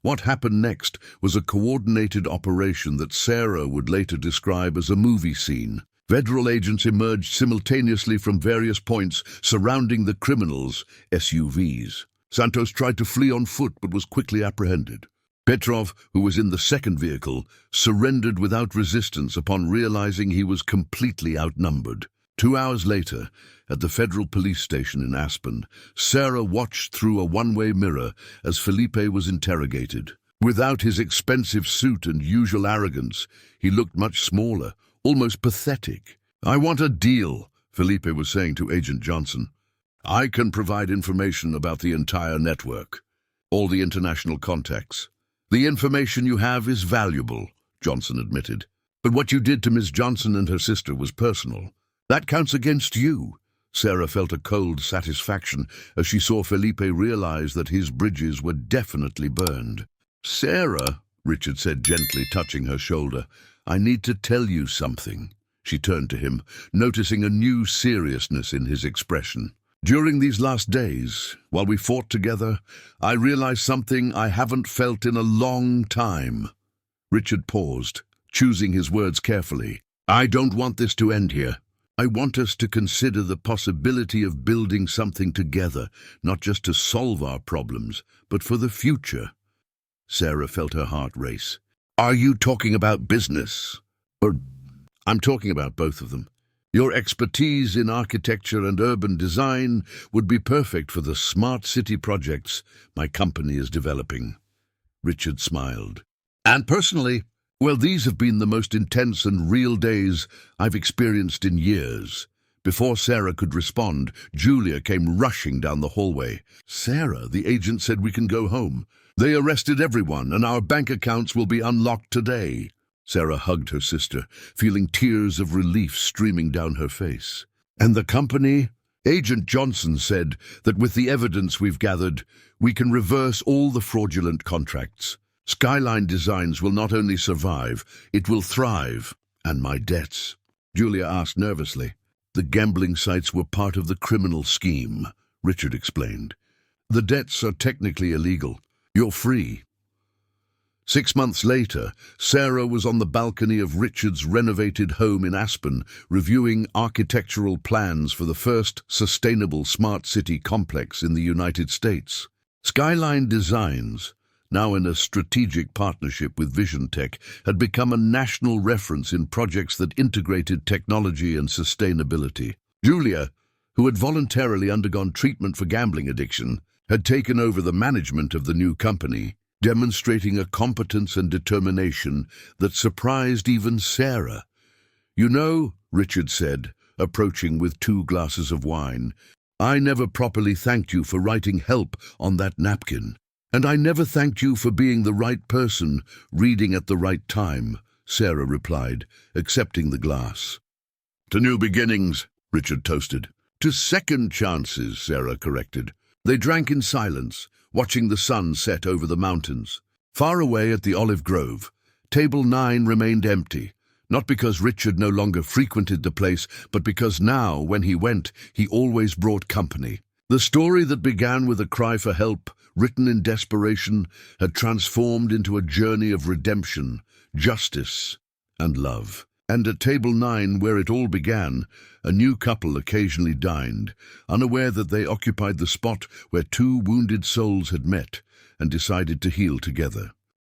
What happened next was a coordinated operation that Sarah would later describe as a movie scene. Federal agents emerged simultaneously from various points surrounding the criminals' SUVs. Santos tried to flee on foot but was quickly apprehended. Petrov, who was in the second vehicle, surrendered without resistance upon realizing he was completely outnumbered. 2 hours later, at the federal police station in Aspen, Sarah watched through a one-way mirror as Felipe was interrogated. Without his expensive suit and usual arrogance, he looked much smaller, almost pathetic. "I want a deal," Felipe was saying to Agent Johnson. "I can provide information about the entire network, all the international contacts. The information you have is valuable," Johnson admitted. "But what you did to Ms. Johnson and her sister was personal. That counts against you." Sarah felt a cold satisfaction as she saw Felipe realize that his bridges were definitely burned. "Sarah," Richard said gently, touching her shoulder, "I need to tell you something." She turned to him, noticing a new seriousness in his expression. "During these last days, while we fought together, I realized something I haven't felt in a long time." Richard paused, choosing his words carefully. "I don't want this to end here. I want us to consider the possibility of building something together, not just to solve our problems, but for the future." Sarah felt her heart race. "Are you talking about business? Or—" "I'm talking about both of them. Your expertise in architecture and urban design would be perfect for the smart city projects my company is developing." Richard smiled. "And personally, well, these have been the most intense and real days I've experienced in years." Before Sarah could respond, Julia came rushing down the hallway. "Sarah, the agent said we can go home. They arrested everyone, and our bank accounts will be unlocked today." Sarah hugged her sister, feeling tears of relief streaming down her face. "And the company?" "Agent Johnson said that with the evidence we've gathered, we can reverse all the fraudulent contracts. Skyline Designs will not only survive, it will thrive." "And my debts?" Julia asked nervously. "The gambling sites were part of the criminal scheme," Richard explained. "The debts are technically illegal. You're free." 6 months later, Sarah was on the balcony of Richard's renovated home in Aspen, reviewing architectural plans for the first sustainable smart city complex in the United States. Skyline Designs, now in a strategic partnership with Vision Tech, had become a national reference in projects that integrated technology and sustainability. Julia, who had voluntarily undergone treatment for gambling addiction, had taken over the management of the new company, demonstrating a competence and determination that surprised even Sarah. "You know," Richard said, approaching with 2 glasses of wine, "I never properly thanked you for writing help on that napkin. And I never thanked you for being the right person, reading at the right time," Sarah replied, accepting the glass. "To new beginnings," Richard toasted. "To second chances," Sarah corrected. They drank in silence, watching the sun set over the mountains. Far away at the olive grove, table 9 remained empty, not because Richard no longer frequented the place, but because now, when he went, he always brought company. The story that began with a cry for help, written in desperation, had transformed into a journey of redemption, justice, and love. And at table 9, where it all began, a new couple occasionally dined, unaware that they occupied the spot where 2 wounded souls had met and decided to heal together.